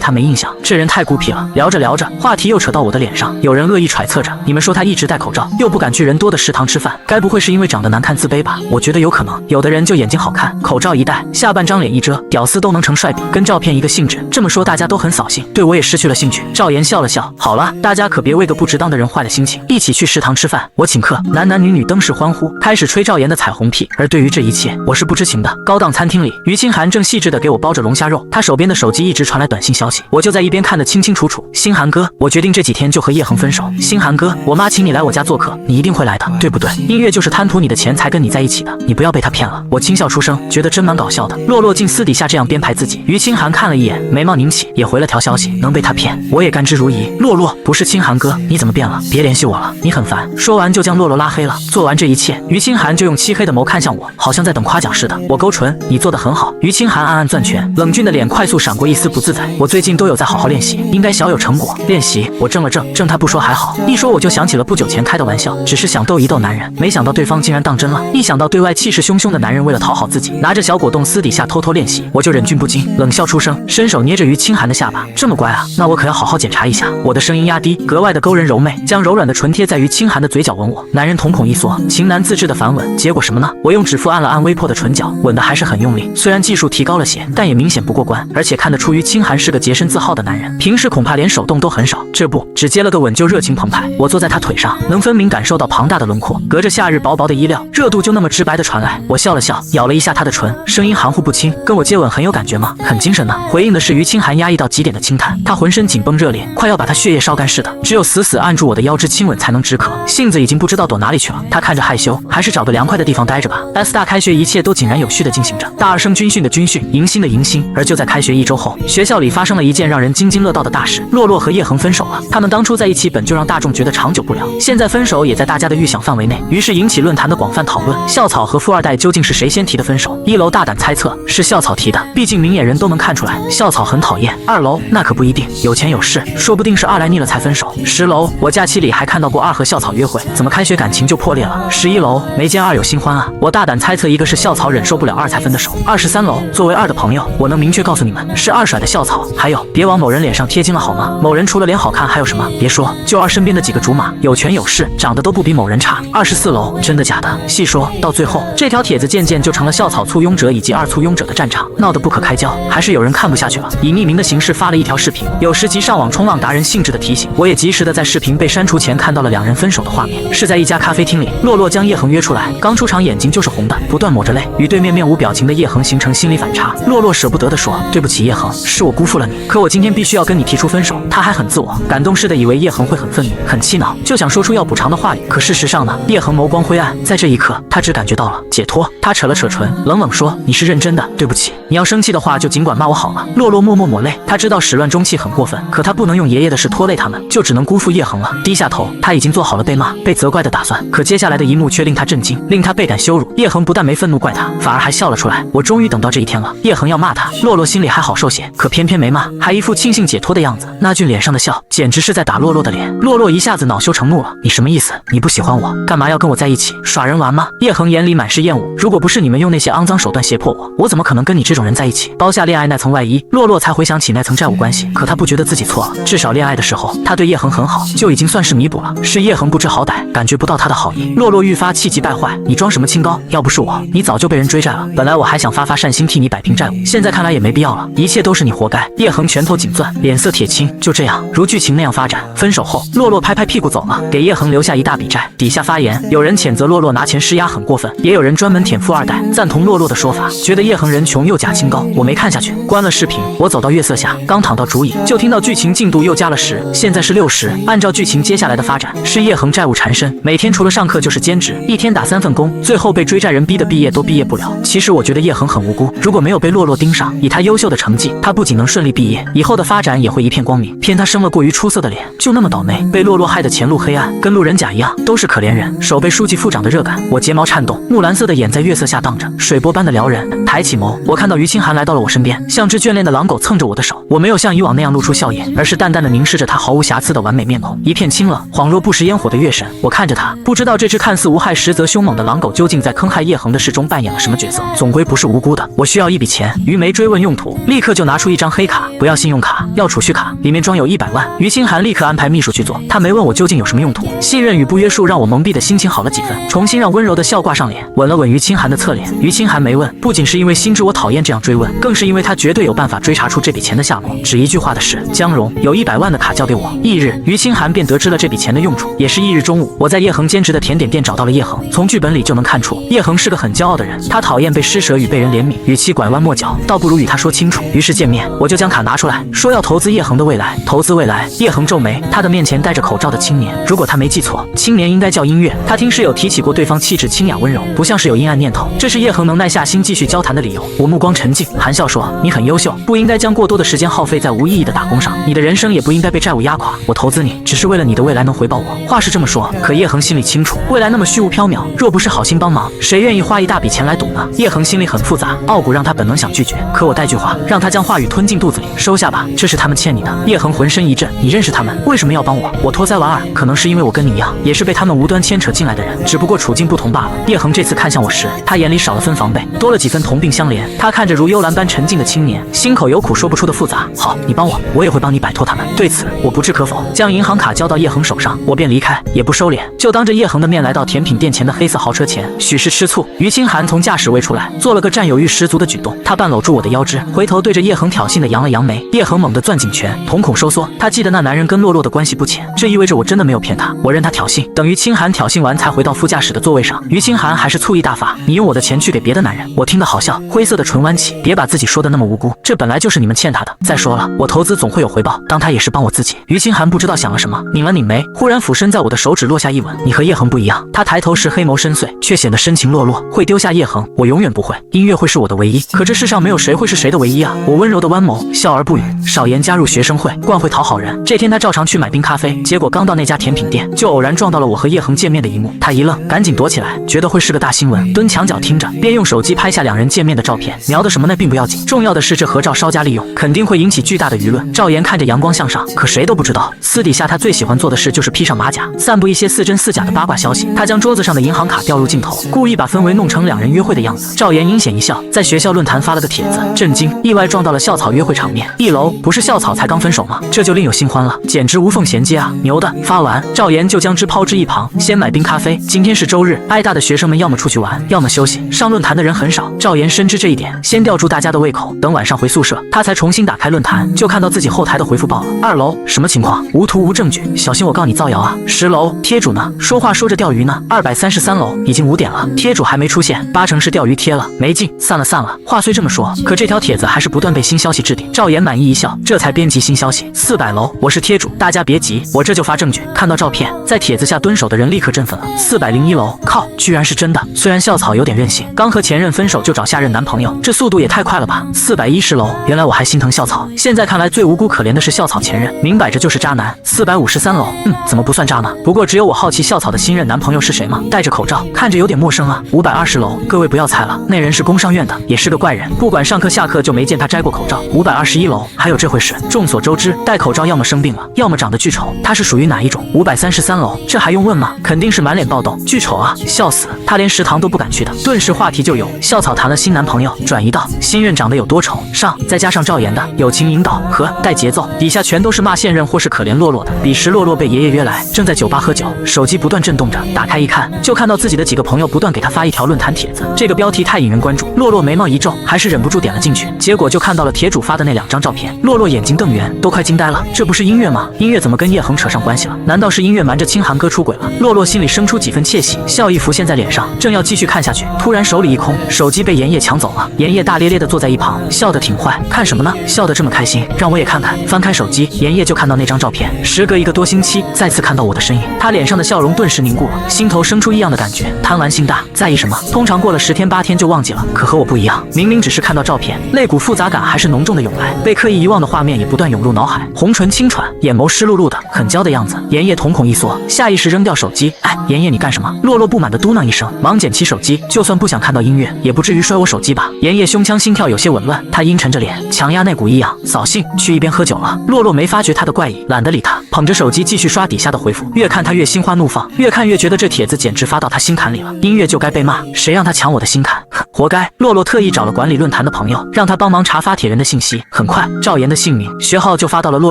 他没印象，这人太孤僻了。聊着聊着，话题又扯到我的脸上，有人恶意揣测着，你们说他一直戴口罩，又不敢去人多的食堂吃饭，该不会是因为长得难看自卑吧？我觉得有可能，有的人就眼睛好看，口罩一戴，下半张脸一遮，屌丝都能成帅比，跟照片一个性质。这么说大家都很扫兴，对我也失去了兴趣。赵岩笑了笑，好了，大家可别为个不值当的人坏了心情，一起去食堂吃饭，我请客。男男女女登时欢呼，开始吹赵岩的彩虹屁。而对于这一切，我是不知情的。高档餐厅里，于清寒正细致地给我包着龙虾肉，他手边的手机一直传来短信消息，我就在一边看得清清楚楚。星寒哥，我决定这几天就和叶恒分手。星寒哥，我妈请你来我家做客，你一定会来的，对不对？音乐就是贪图你的钱才跟你在一起的，你不要被他骗了。我轻笑出声，觉得真蛮搞笑的。洛洛竟私底下这样编排自己。于清寒看了一眼，眉毛拧起，也回了条消息，能被他骗，我也甘之如饴。洛洛，不是清寒哥，你怎么变了？别联系我了，你很烦。说完就将洛洛拉黑了。做完这一切，于清寒就用漆黑的眸看向我，好像在等夸奖似的。我勾唇，你做得很好。于清寒暗暗攥拳，冷峻的脸快速闪过一丝不自在。我最近都有在好好练习，应该小有成果。练习？我怔了怔，他不说还好，一说我就想起了不久前开的玩笑，只是想逗一逗男人，没想到对方竟然当真了。一想到对外气势汹汹的男人为了讨好自己，拿着小果冻私底下偷偷练习，我就忍俊不禁，冷笑出声，伸手捏着于清寒的下巴，这么乖啊，那我可要好好检查一下。我的声音压低，格外的勾人柔媚，将柔软的唇贴在于清寒的嘴角吻我。男人瞳孔一缩，情难自制的反吻，结果什么呢？我用指腹按了按微破的唇角，吻的还是很用力，虽然技术提高了些，但也明显不过关，而且看得出于清寒是个洁身自好的男人，平时恐怕连手动都很少，这不只接了个吻就热情澎湃。我坐在他腿上，能分明感受到庞大的轮廓，隔着夏日薄薄的衣料，热度就那么直白的传来。我笑了笑，咬了一下他的唇，声音含糊不清，跟我接吻很有感觉吗？很精神呢。回应的是于清寒压抑到极点的轻叹，他浑身紧绷热烈，快要把他血液烧干似的，只有死死按住我的腰肢亲吻才能止渴，性子已经不知道躲哪里去了。他看着害羞，还是找个凉快的地方待着吧。S 大开学一切都井然有序地进行着，大二生军训的军训，迎新的迎新。而就在开学1周后，学校里发生了一件让人津津乐道的大事，洛洛和叶恒分手了。他们当初在一起本就让大众觉得长久不了，现在分手也在大家的预想范围内，于是引起论坛的广泛讨论。校草和富二代究竟是谁先提的分手？一楼大胆猜测是校草提的，毕竟明眼人都能看出来校草很讨厌。2楼那可不一定，有钱有势，说不定是2来腻了才分手。10楼我假期里还看到过2和校草约会，怎么开学感情就破裂了？11楼没见2有新欢啊，我大胆猜测一个是校草忍受不了2才分的手。23楼作为2的朋友，我能明确告诉你们，是2甩的校草。还有别往某人脸上贴金了好吗？某人除了脸好看还有什么？别说，就2身边的几个竹马，有权有势，长得都不比某人差。24楼真的假的？细说到最后，这条帖子渐渐就成了校草簇拥者以及2簇拥者的战场，闹得不可开交。还是有人看不下去了，以匿名的形式发了一条视频，有时即上网冲浪达人兴致的提醒，我也及时的在视频被删除前看到了2人分手的画面，是在一家咖啡厅里，洛洛将叶恒约出来，刚出场眼睛就是红的，不断抹着泪，与对面面无表情的叶恒形成心理反差。洛洛舍不得的说，对不起叶恒，是我辜负了你，可我今天必须要跟你提出分手。他还很自我感动似的以为叶恒会很愤怒很气恼，就想说出要补偿的话语，可事实上呢，叶恒眸光灰暗，在这一刻他只感觉到了解脱。他扯了扯唇，冷冷说，你是认真的？对不起，你要生气的话就尽管骂我好了。洛洛默默抹泪，他知道始乱终弃很过分，可他不能用爷爷的事拖累他们，就只能辜负叶恒了。低下头，他已经做好了被骂被责怪的打算，可接下来的一幕却令他震惊，令他倍感羞辱。叶恒不但没愤怒怪他，反而还笑了出来，我终于等到这一天了。叶恒要骂他，洛洛心里还好受些，可偏偏没骂，还一副庆幸解脱的样子，那俊脸上的笑简直是在打洛洛的脸。洛洛一下子恼羞成怒了，你什么意思？你不喜欢我，干嘛要跟我在一起？耍人玩吗？叶恒眼里满是厌恶，如果不是你们用那些肮脏手段胁迫我，我怎么可能跟你这种人在一起？包下恋爱那层外衣，洛洛才回想起那层债务关系，可他不觉得自己错了，至少恋爱的时候他对叶恒很好，就已经算是弥补了。是叶恒不知好歹，感觉不到他的好意。洛洛愈发气急败坏，你装什么清高？要不是我，你早就被人追债了。本来我还想发发善心替你摆平债务，现在看来也没必要了，一切都是你活该。叶恒拳头紧攥，脸色铁青。就这样，如剧情那样发展，分手后，洛洛拍拍屁股走了，给叶恒留下一大笔债。底下发言，有人谴责洛洛拿钱施压很过分，也有人专门舔富二代，赞同洛洛的说法，觉得叶恒人穷又假清高。我没看下去，关了视频，我走到月色下，刚躺到竹椅，就听到剧情进度又加了10，现在是60。按照剧情接下来的发展，是叶恒债务缠身，每天除了上课就是兼职，一天打3份工，最后被追债人逼得毕业都毕业不了。其实我觉得叶恒很无辜，如果没有被被洛洛盯上。以他优秀的成绩，他不仅能顺利毕业，以后的发展也会一片光明。偏他生了过于出色的脸，就那么倒霉，被洛洛害得前路黑暗，跟路人甲一样，都是可怜人。手被书记副长的热感，我睫毛颤动，木蓝色的眼在月色下荡着，水波般的撩人。抬起眸，我看到于清寒来到了我身边，像只眷恋的狼狗蹭着我的手。我没有像以往那样露出笑颜，而是淡淡的凝视着他毫无瑕疵的完美面孔，一片清冷，恍若不食烟火的月神。我看着他，不知道这只看似无害实则凶猛的狼狗究竟在坑害叶恒的事中扮演了什么角色，总归不是无辜的。我需要一笔钱，于梅追问用途，立刻就拿出一张黑卡，不要信用卡，要储蓄卡，里面装有100万。于清寒立刻安排秘书去做，他没问我究竟有什么用途，信任与不约束让我蒙蔽的心情好了几分，重新让温柔的笑挂上脸，吻了吻于清寒的侧脸。于清寒没问，不仅是因为心知我讨厌这样追问，更是因为他绝对有办法追查出这笔钱的下落。只一句话的事，江荣有100万的卡交给我。翌日，于清寒便得知了这笔钱的用处。也是翌日中午，我在叶恒兼职的甜点店找到了叶恒。从剧本里就能看出，叶恒是个很骄傲的人，他讨厌被施舍与被人怜悯，与其拐弯抹角，倒不如与他说清楚。于是见面，我就将卡拿出来，说要投资叶恒的未来。投资未来？叶恒皱眉，他的面前戴着口罩的青年，如果他没记错，青年应该叫音乐。他听室友提起过对方气质清雅温柔，不像是有阴暗念头，这是叶恒能耐下心继续交谈的理由。我目光沉静，含笑说：你很优秀，不应该将过多的时间耗费在无意义的打工上，你的人生也不应该被债务压垮。我投资你，只是为了你的未来能回报我。话是这么说，可叶恒心里清楚，未来那么虚无缥缈，若不是好心帮忙，谁愿意花一大笔钱来赌呢？叶恒心里很复杂，傲骨让他本能想拒绝，可我带句话，让他将话语吞进肚子里，收下吧，这是他们欠你的。叶恒浑身一震，你认识他们，为什么要帮我？我托腮莞尔，可能是因为我跟你一样，也是被他们无端牵扯进来的人，只不过处境不同罢了。叶恒这次看向我时，他眼里少了分防备，多了几分同病相怜。他看着如幽兰般沉静的青年，心口有苦说不出的复杂。好，你帮我，我也会帮你摆脱他们。对此我不置可否，将银行卡交到叶恒手上，我便离开，也不收敛，就当着叶恒的面来到甜品店前的黑色豪车前。许是吃醋，于清寒从驾驶位出来，做了个占有欲十足的举动，他半搂住我的腰肢，回头对着叶恒挑衅的扬了扬眉。叶恒猛地攥紧拳，瞳孔收缩。他记得那男人跟洛洛的关系不浅，这意味着我真的没有骗他，我任他挑衅。等于清寒挑衅完，才回到副驾驶的座位上。于清寒还是醋意大发，你用我的钱去给别的男人。我听得好笑，灰色的唇弯起，别把自己说的那么无辜，这本来就是你们欠他的。再说了，我投资总会有回报，当他也是帮我自己。于清寒不知道想了什么，拧了拧眉，忽然俯身在我的手指落下一吻。你和叶恒不一样。他抬头时黑眸深邃，却显得深情落落。会丢下叶恒，我永远不会。音乐会是我的唯一，可这世上没有谁会是谁的唯一啊。我温柔的弯眸，笑而不语。少言加入学生会，惯会讨好人。这天他照常去买冰咖啡，结果刚到那家甜品店，就偶然撞到了我和叶恒见面的一幕。他一愣，赶紧躲起来，觉得会是个大新闻，蹲墙角听着，便用手机拍下两人见面的照片。瞄的什么那并不要紧，重要的是这合照稍加利用，肯定会引起巨大的舆论。赵岩看着阳光向上，可谁都不知道，私底下他最喜欢做的事就是披上马甲，散布一些似真似假的八卦消息。他将桌子上的银行卡调入镜头，故意把氛围弄成两人约会的样子。赵岩阴险一笑，在学校论坛发了个帖子，震惊，意外撞到了校草约会场面。一楼不是校草才刚分手吗？这就另有新欢了，简直无缝衔接啊！牛的！发完，赵岩就将之抛之一旁，先买冰咖啡。今天是周日，挨大的学生们要么出去玩，要么休息，上论坛的人很少。赵岩深知这一点，先吊住大家的胃口，等晚上回宿舍，他才重新打开论坛，就看到自己后台的回复爆了。2楼什么情况？无图无证据，小心我告你造谣啊！10楼贴主呢？说话说着钓鱼呢。233楼已经5点了，贴主还没出现，8成是钓鱼贴了，没劲，散了散了。话虽这么说，可这条帖子还是不断被新消息置顶。赵岩满意一笑，这才编辑新消息：400楼，我是贴主，大家别急，我这就发证据。看到照片，在帖子下蹲守的人立刻振奋了。401楼，靠，居然是真的！虽然校草有点任性，刚和前任分手就找下任男朋友，这速度也太快了吧！410楼，原来我还心疼校草，现在看来最无辜可怜的是校草前任，明摆着就是渣男。453楼，怎么不算渣呢？不过只有我好奇校草的新任男朋友是谁吗？戴着口罩，看着有点陌生啊。520楼，各位不要猜了，那人是工商院的，也是个怪人，不管上课下课就没见他摘过口罩。521楼，还有这回事？众所周知，戴口罩要么生病了，要么长得巨丑，他是属于哪一种？533楼，这还用问吗？肯定是满脸爆痘，巨丑啊，笑死，他连食堂都不敢去的。顿时话题就有校草谈了新男朋友，转移到新任长得有多丑上，再加上赵岩的友情引导和带节奏，底下全都是骂现任或是可怜洛洛的。彼时洛洛被爷爷约来，正在酒吧喝酒，手机不断震动着，打开一看，就看到自己的几个朋友不断给他发一条论坛帖子，这个标题太引人关注，洛洛眉毛一皱，还是忍不住点了进去，结果就看到了帖主发的那2张照片，洛洛眼睛瞪圆，都快惊呆了，这不是音乐吗？音乐怎么跟叶恒扯上关系了？难道是音乐瞒着清寒哥出轨了？洛洛心里生出几分窃喜，笑意浮现在脸上，正要继续看下去，突然手里一空，手机被妍叶抢走了。妍叶大咧咧的坐在一旁，笑得挺坏，看什么呢？笑得这么开心，让我也看看。翻开手机，妍叶就看到那张照片，时隔1个多星期，再次看到我的身影，她脸上的笑容顿时凝固了，心头生出异样的感觉，贪玩心大，在意什么？通常过了10天8天就忘记了，可和我不一样，明明明只是看到照片，肋骨复杂感还是浓重的涌来，被刻意遗忘的画面也不断涌入脑海，红唇轻喘，眼眸湿漉漉的，很娇的样子。妍叶瞳孔一缩，下意识扔掉手机。哎，妍叶你干什么？洛洛不满地嘟囔一声，忙捡起手机，就算不想看到音乐，也不至于摔我手机吧？妍叶胸腔心跳有些紊乱，她阴沉着脸，强压那股异样，扫兴，去一边喝酒了。洛洛没发觉她的怪异，懒得理她，捧着手机继续刷底下的回复，越看她越心花怒放，越看越觉得这帖子简直发到她心坎里了。音乐就该被骂，谁让她抢我的心坎？哼，活该！洛洛特意找了管理论坛的朋友，让他帮忙查发帖人的信息。很快，赵岩的姓名、学号就发到了洛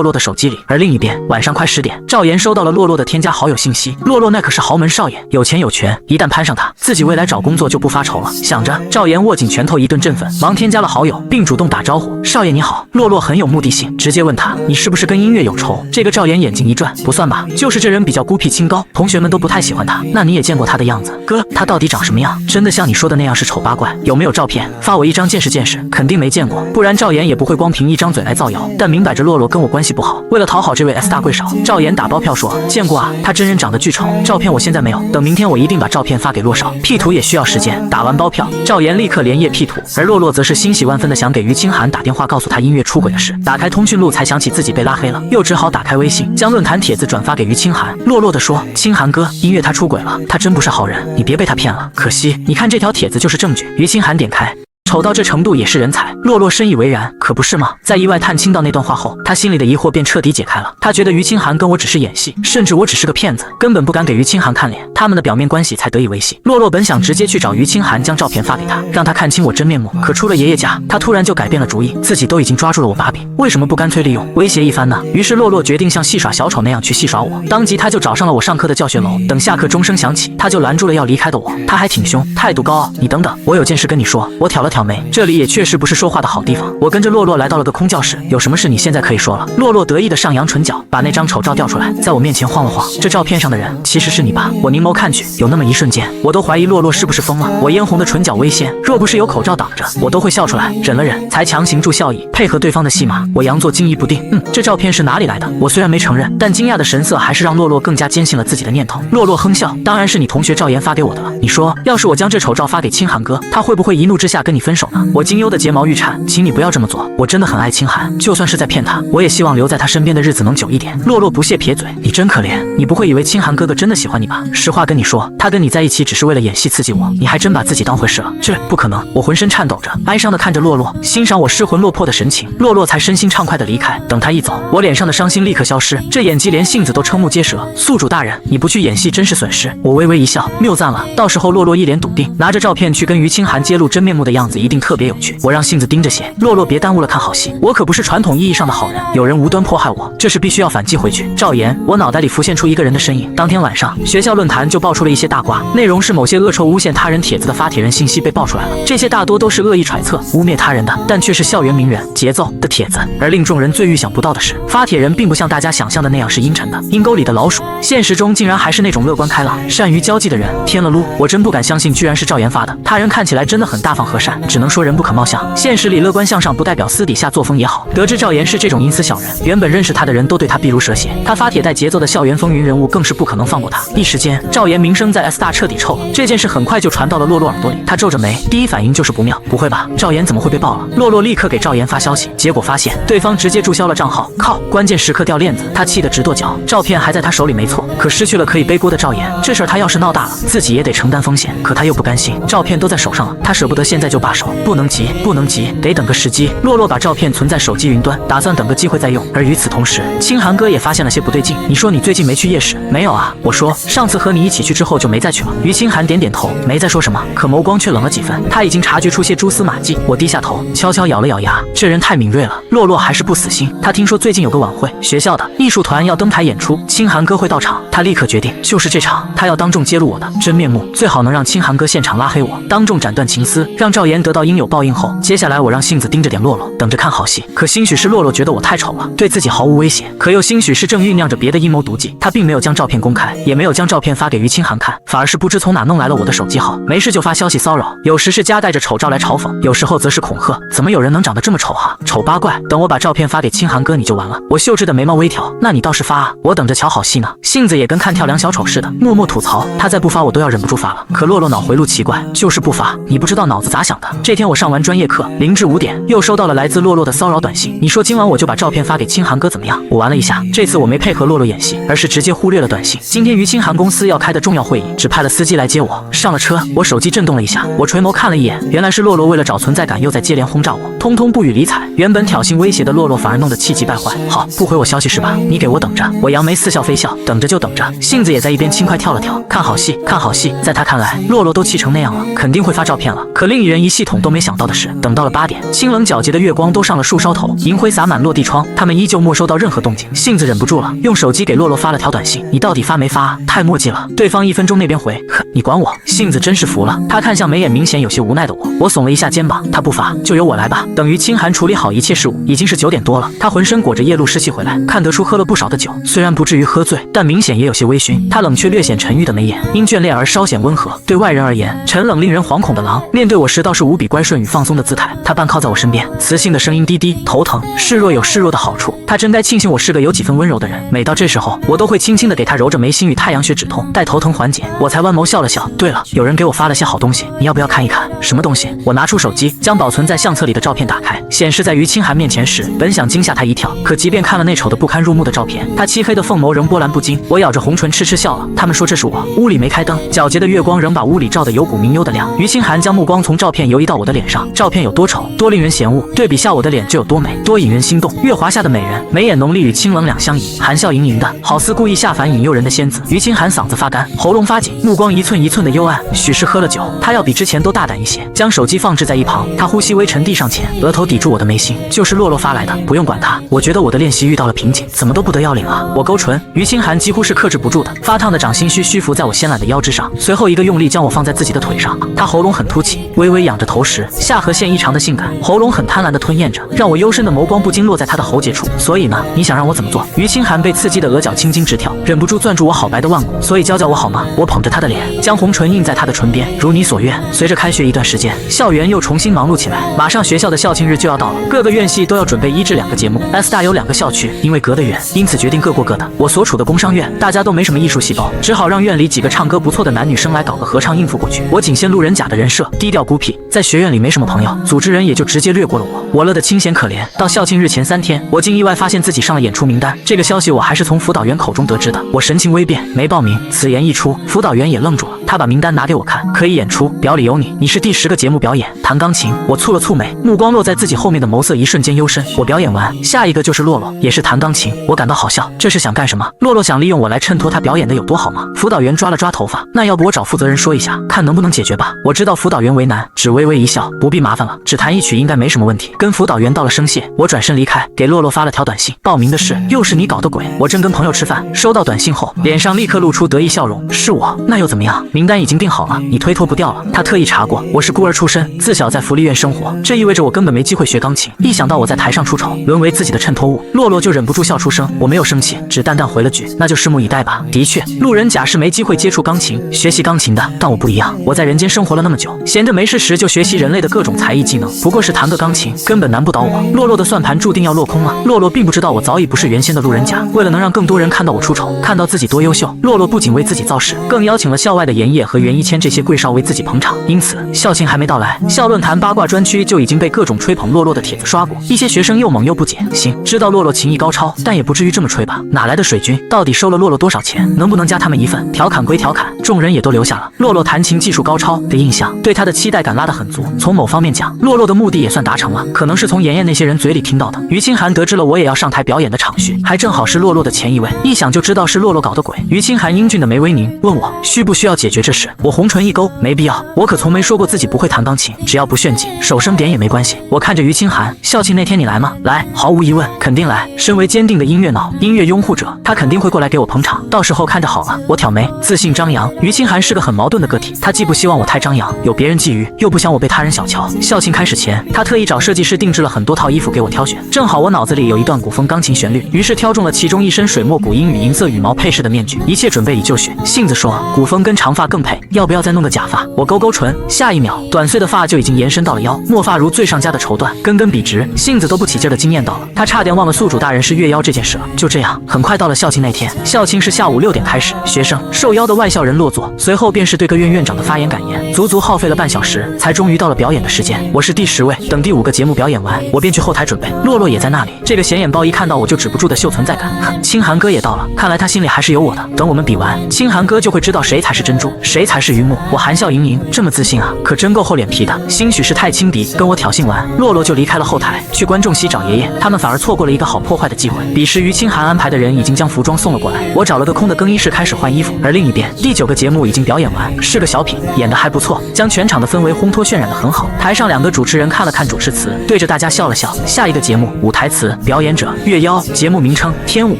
洛的手机里。而另一边，晚上快10点，赵岩收到了洛洛的添加好友信息。洛洛那可是豪门少爷，有钱有权，一旦攀上他，自己未来找工作就不发愁了。想着，赵岩握紧拳头一顿振奋，忙添加了好友，并主动打招呼：“少爷你好。”洛洛很有目的性，直接问他：“你是不是跟音乐有仇？”这个赵岩眼睛一转：“不算吧，就是这人比较孤僻清高，同学们都不太喜欢他。那你也见过他的样子，哥，他到底长什么样？真的像你说的那样是丑八怪？有没有照片？发我一张见识见识。”肯定没见过，不然赵岩也不会光凭一张嘴来造谣。但明摆着洛洛跟我关系不好，为了讨好这位 S 大贵少，赵岩打包票说见过啊，他真人长得巨丑，照片我现在没有，等明天我一定把照片发给洛少，P 图也需要时间。打完包票，赵岩立刻连夜 P 图，而洛洛则是欣喜万分的想给于清寒打电话告诉他音乐出轨的事。打开通讯录才想起自己被拉黑了，又只好打开微信将论坛帖子转发给于清寒，落落的说：“清寒哥，音乐他出轨了，他真不是好人，你别被他骗了。可惜，你看这条帖子就是证据。”于清寒点开。丑到这程度也是人才，洛洛深以为然，可不是吗？在意外探亲到那段话后，他心里的疑惑便彻底解开了。他觉得于清寒跟我只是演戏，甚至我只是个骗子，根本不敢给于清寒看脸，他们的表面关系才得以维系。洛洛本想直接去找于清寒将照片发给他，让他看清我真面目，可出了爷爷家，他突然就改变了主意，自己都已经抓住了我把柄，为什么不干脆利用威胁一番呢？于是洛洛决定像戏耍小丑那样去戏耍我，当即他就找上了我上课的教学楼，等下课钟声响起，他就拦住了要离开的我，他还挺凶，态度高傲。你等等，我有件事跟你说。我挑了挑眉，这里也确实不是说话的好地方。我跟着洛洛来到了个空教室，有什么事你现在可以说了。洛洛得意的上扬唇角，把那张丑照调出来，在我面前晃了晃。这照片上的人其实是你吧？我凝眸看去，有那么一瞬间，我都怀疑洛洛是不是疯了。我嫣红的唇角微掀，若不是有口罩挡着，我都会笑出来。忍了忍，才强行助笑意，配合对方的戏码。我佯作惊疑不定，这照片是哪里来的？我虽然没承认，但惊讶的神色还是让洛洛更加坚信了自己的念头。洛洛哼笑，当然是你同学赵岩发给我的了。你说，要是我将这丑照发给清寒哥，他会不会一怒之下跟你分手呢？我惊忧的睫毛欲颤，请你不要这么做，我真的很爱清寒，就算是在骗他，我也希望留在他身边的日子能久一点。洛洛不屑撇嘴，你真可怜，你不会以为清寒哥哥真的喜欢你吧？实话跟你说，他跟你在一起只是为了演戏刺激我，你还真把自己当回事了。这不可能！我浑身颤抖着，哀伤的看着洛洛，欣赏我失魂落魄的神情。洛洛才身心畅快的离开。等他一走，我脸上的伤心立刻消失，这演技连性子都瞠目结舌。宿主大人，你不去演戏真是损失。我微微一笑，谬赞了。到时候洛洛一脸笃定，拿着照片去跟于清寒揭露真面目的样子一定特别有趣。我让性子盯着些，洛洛别耽误了看好戏。我可不是传统意义上的好人，有人无端迫害我，这是必须要反击回去。赵岩，我脑袋里浮现出一个人的身影。当天晚上，学校论坛就爆出了一些大瓜，内容是某些恶臭诬陷他人帖子的发帖人信息被爆出来了。这些大多都是恶意揣测、污蔑他人的，但却是校园名人节奏的帖子。而令众人最预想不到的是，发帖人并不像大家想象的那样是阴沉的阴沟里的老鼠，现实中竟然还是那种乐观开朗、善于交际的人。天了噜，我真不敢相信，居然是赵岩发的。他人看起来真的很大方和善，只能说人不可貌相。现实里乐观向上，不代表私底下作风也好。得知赵岩是这种阴私小人，原本认识他的人都对他避如蛇蝎。他发帖带节奏的校园风云人物更是不可能放过他。一时间，赵岩名声在 S 大彻底臭了。这件事很快就传到了洛洛耳朵里，他皱着眉，第一反应就是不妙。不会吧，赵岩怎么会被爆了？洛洛立刻给赵岩发消息，结果发现对方直接注销了账号。靠，关键时刻掉链子，他气得直跺脚。照片还在他手里没错，可失去了可以背锅的赵岩，这事儿他要是闹大了，自己也得承担风险。可他又不甘心，照片都在手上了，他舍不得现在就罢手，不能急，不能急，得等个时机。洛洛把照片存在手机云端，打算等个机会再用。而与此同时，清寒哥也发现了些不对劲。你说你最近没去夜市？没有啊。我说上次和你一起去之后就没再去了。于清寒点点头，没再说什么，可眸光却冷了几分。他已经察觉出些蛛丝马迹。我低下头，悄悄咬了咬牙，这人太敏锐了。洛洛还是不死心，他听说最近有个晚会，学校的艺术团要登台演出，清寒哥会到场。他立刻决定，就是这场，他要当众揭露我的真面目，最好能让清寒哥现场拉黑我，当众斩断情丝，让赵岩得到应有报应后，接下来我让杏子盯着点洛洛，等着看好戏。可兴许是洛洛觉得我太丑了，对自己毫无威胁，可又兴许是正酝酿着别的阴谋毒计，他并没有将照片公开，也没有将照片发给于清寒看，反而是不知从哪弄来了我的手机号，没事就发消息骚扰，有时是夹带着丑照来嘲讽，有时候则是恐吓。怎么有人能长得这么丑啊？丑八怪！等我把照片发给清寒哥你就完了。我秀智的眉毛微挑，那你倒是发啊，我等着瞧好戏呢。杏子也跟看跳梁小丑似的，默默吐槽，他再不发我都要忍不住发了。可洛洛脑回路奇怪，就是不发，你不知道脑子咋想的。这天我上完专业课，0至5点又收到了来自洛洛的骚扰短信。你说今晚我就把照片发给清寒哥怎么样？我玩了一下，这次我没配合洛洛演戏，而是直接忽略了短信。今天于清寒公司要开的重要会议，只派了司机来接我。上了车，我手机震动了一下，我垂眸看了一眼，原来是洛洛为了找存在感，又在接连轰炸我，通通不予理睬。原本挑衅威胁的洛洛反而弄得气急败坏。好，不回我消息是吧？你给我等着！我扬眉似笑非笑，等着就等着，性子也在一边轻快跳了跳。看好戏，看好戏！在他看来，洛洛都气成那样了，肯定会发照片了。可另一人一系统都没想到的是，等到了8点，清冷皎洁的月光都上了树梢头，银灰洒满落地窗，他们依旧没收到任何动静。性子忍不住了，用手机给洛洛发了条短信：你到底发没发啊？太墨迹了！对方1分钟那边回：呵，你管我？性子真是服了。他看向眉眼明显有些无奈的我耸了一下肩膀，他不发就由我来吧。等于清寒处理好一切事务，已经是9点多了。他浑身裹着夜露湿气回来，看得出喝了不少的酒，虽然不至于喝醉，但明显也有些微醺。他冷却略显沉郁的眉眼，因眷恋而稍显温和。对外人而言，沉冷令人惶恐的狼，面对我时倒是无比乖顺与放松的姿态。他半靠在我身边，磁性的声音低低，头疼，示弱有示弱的好处。他真该庆幸我是个有几分温柔的人。每到这时候，我都会轻轻地给他揉着眉心与太阳穴止痛，待头疼缓解，我才弯眸笑了笑。对了，有人给我发了些好东西，你要不要看一看？什么东西？我拿出手机，将保存在相册里的照片打开，显示在于清寒面前时，本想惊吓他一跳，可即便看了那丑的不堪入目的照片，他漆黑的凤眸仍波澜不惊。我咬着红唇痴痴笑了。他们说这是我。屋里没开灯，皎洁的月光仍把屋里照得有股明幽的亮。于清寒将目光从照片游移到我的脸上，照片有多丑，多令人嫌恶，对比下我的脸就有多美，多引人心动。月华下的美人，眉眼浓丽与清冷两相宜，含笑盈盈的，好似故意下凡引诱人的仙子。于清寒嗓子发干，喉咙发紧，目光一寸一寸的幽暗，许是喝了酒。他要比之前都大胆一些，将手机放置在一旁。他呼吸微沉，地上前，额头抵住我的眉心，就是洛洛发来的，不用管他。我觉得我的练习遇到了瓶颈，怎么都不得要领啊！我勾唇，于清寒几乎是克制不住的，发烫的掌心虚浮在我纤懒的腰肢上，随后一个用力将我放在自己的腿上。他喉咙很凸起，微微仰着头时，下颌线异常的性感，喉咙很贪婪的吞咽着，让我幽深的眸光不禁落在他的喉结处。所以呢，你想让我怎么做？于清寒被刺激的额角青筋直跳，忍不住攥住我好白的腕骨。所以教教我好吗？我捧着他的脸，将红唇印在他的唇边，如你所愿。随着开学一段时间，校园又重新忙碌起来，马上学校的校庆日就要到了，各个院系都要准备1至2个节目。S 大有2个校区，因为隔得远，因此决定各过各的。我所处的工商院，大家都没什么艺术细胞，只好让院里几个唱歌不错的男女生来搞个合唱应付过去。我仅限路人甲的人设，低调孤僻，在学院里没什么朋友，组织人也就直接略过了我。我乐得清闲可怜。到校庆日前3天，我竟意外发现自己上了演出名单。这个消息我还是从辅导员口中得知的。我神情微变，没报名。此言一出，辅导员也愣住了。他把名单拿给我看，可以演出，表里有你，你是第10个节目表演，弹钢琴。我蹙了蹙眉，目光落在自己后面的眸色一瞬间幽深。我表演完，下一个就是洛洛，也是弹钢琴。我感到好笑，这是想干什么？洛洛想利用我来衬托他表演的有多好吗？辅导员抓了抓头发，那要不我找负责人说一下，看能不能解决吧。我知道辅导员为难，只微微一笑，不必麻烦了，只弹一曲应该没什么问题。跟辅导员道了声谢，我转身离开，给洛洛发了条短信，报名的事又是你搞的鬼。我正跟朋友吃饭，收到短信后，脸上立刻露出得意笑容。是我，那又怎么样？名单已经定好了，你推脱不掉了。他特意查过，我是孤儿出身，自小在福利院生活，这意味着我根本没机会学钢琴。一想到我在台上出丑，沦为自己的衬托物，洛洛就忍不住笑出声。我没有生气，只淡淡回了句，那就拭目以待吧。的确，路人甲是没机会接触钢琴、学习钢琴的，但我不一样，我在人间生活了那么久，闲着没事时就学习人类的各种才艺技能，不过是弹个钢琴，根本难不倒我。洛洛的算盘注定要落空了。洛洛并不知道我早已不是原先的路人甲，为了能让更多人看到我出丑，看到自己多优秀，洛洛不仅为自己造势，更邀请了校外的严烨和袁一谦这些贵少为自己捧场。因此，校庆还没到来，校论坛八卦专区就已经被各种吹捧洛洛的帖子刷过。一些学生又猛又不解，行，知道洛洛琴艺高超，但也不至于这么吹吧？哪来的水军？到底收了洛洛多少钱？能不能加他们一份？调侃归调侃，众人也都留下了洛洛弹琴技术高超的印象，对他的期待感拉得很足。从某方面讲，洛洛的目的也算达成了，可能是从妍妍那些人嘴里听到的。于清寒得知了我也要上台表演的场序，还正好是洛洛的前一位，一想就知道是洛洛搞的鬼。于清寒英俊的眉微凝，问我需不需要解决这事。我红唇一勾，没必要，我可从没说过自己不会弹钢琴，只要不炫技，手生点也没关系。我看着于清寒，校庆那天你来吗？来，毫无疑问，肯定来。身为坚定的音乐脑、音乐拥护者，他肯定会过来给我捧场，到时候看着好了。我挑眉，自信张扬。于清寒是个很矛盾的个体，他既不希望我太张扬，有别人觊觎，又不想我被他人小瞧。校庆开始前，他特意找设计师定制了很多套衣服给我挑选，正好我脑子里有一段古风钢琴旋律，于是挑中了其中一身水墨古音与银色羽毛配饰的面具，一切准备已就绪。杏子说，古风跟长发发更配，要不要再弄个假发？我勾勾唇，下一秒，短碎的发就已经延伸到了腰，末发如最上佳的绸缎，根根笔直，性子都不起劲的惊艳到了。他差点忘了宿主大人是月妖这件事了。就这样，很快到了校庆那天，校庆是下午6点开始，学生、受邀的外校人落座，随后便是对各院院长的发言感言，足足耗费了半小时，才终于到了表演的时间。我是第10位，等第5个节目表演完，我便去后台准备。洛洛也在那里，这个显眼包一看到我就止不住的秀存在感。清寒哥也到了，看来他心里还是有我的。等我们比完，清寒哥就会知道谁才是珍珠，谁才是榆木。我含笑盈盈，这么自信啊，可真够厚脸皮的。兴许是太轻敌，跟我挑衅完，洛洛就离开了后台，去观众席找爷爷。他们反而错过了一个好破坏的机会。彼时于清寒安排的人已经将服装送了过来，我找了个空的更衣室开始换衣服。而另一边，第9个节目已经表演完，是个小品，演得还不错，将全场的氛围烘托渲染得很好。台上2个主持人看了看主持词，对着大家笑了笑。下一个节目，舞台词，表演者月妖，节目名称天舞。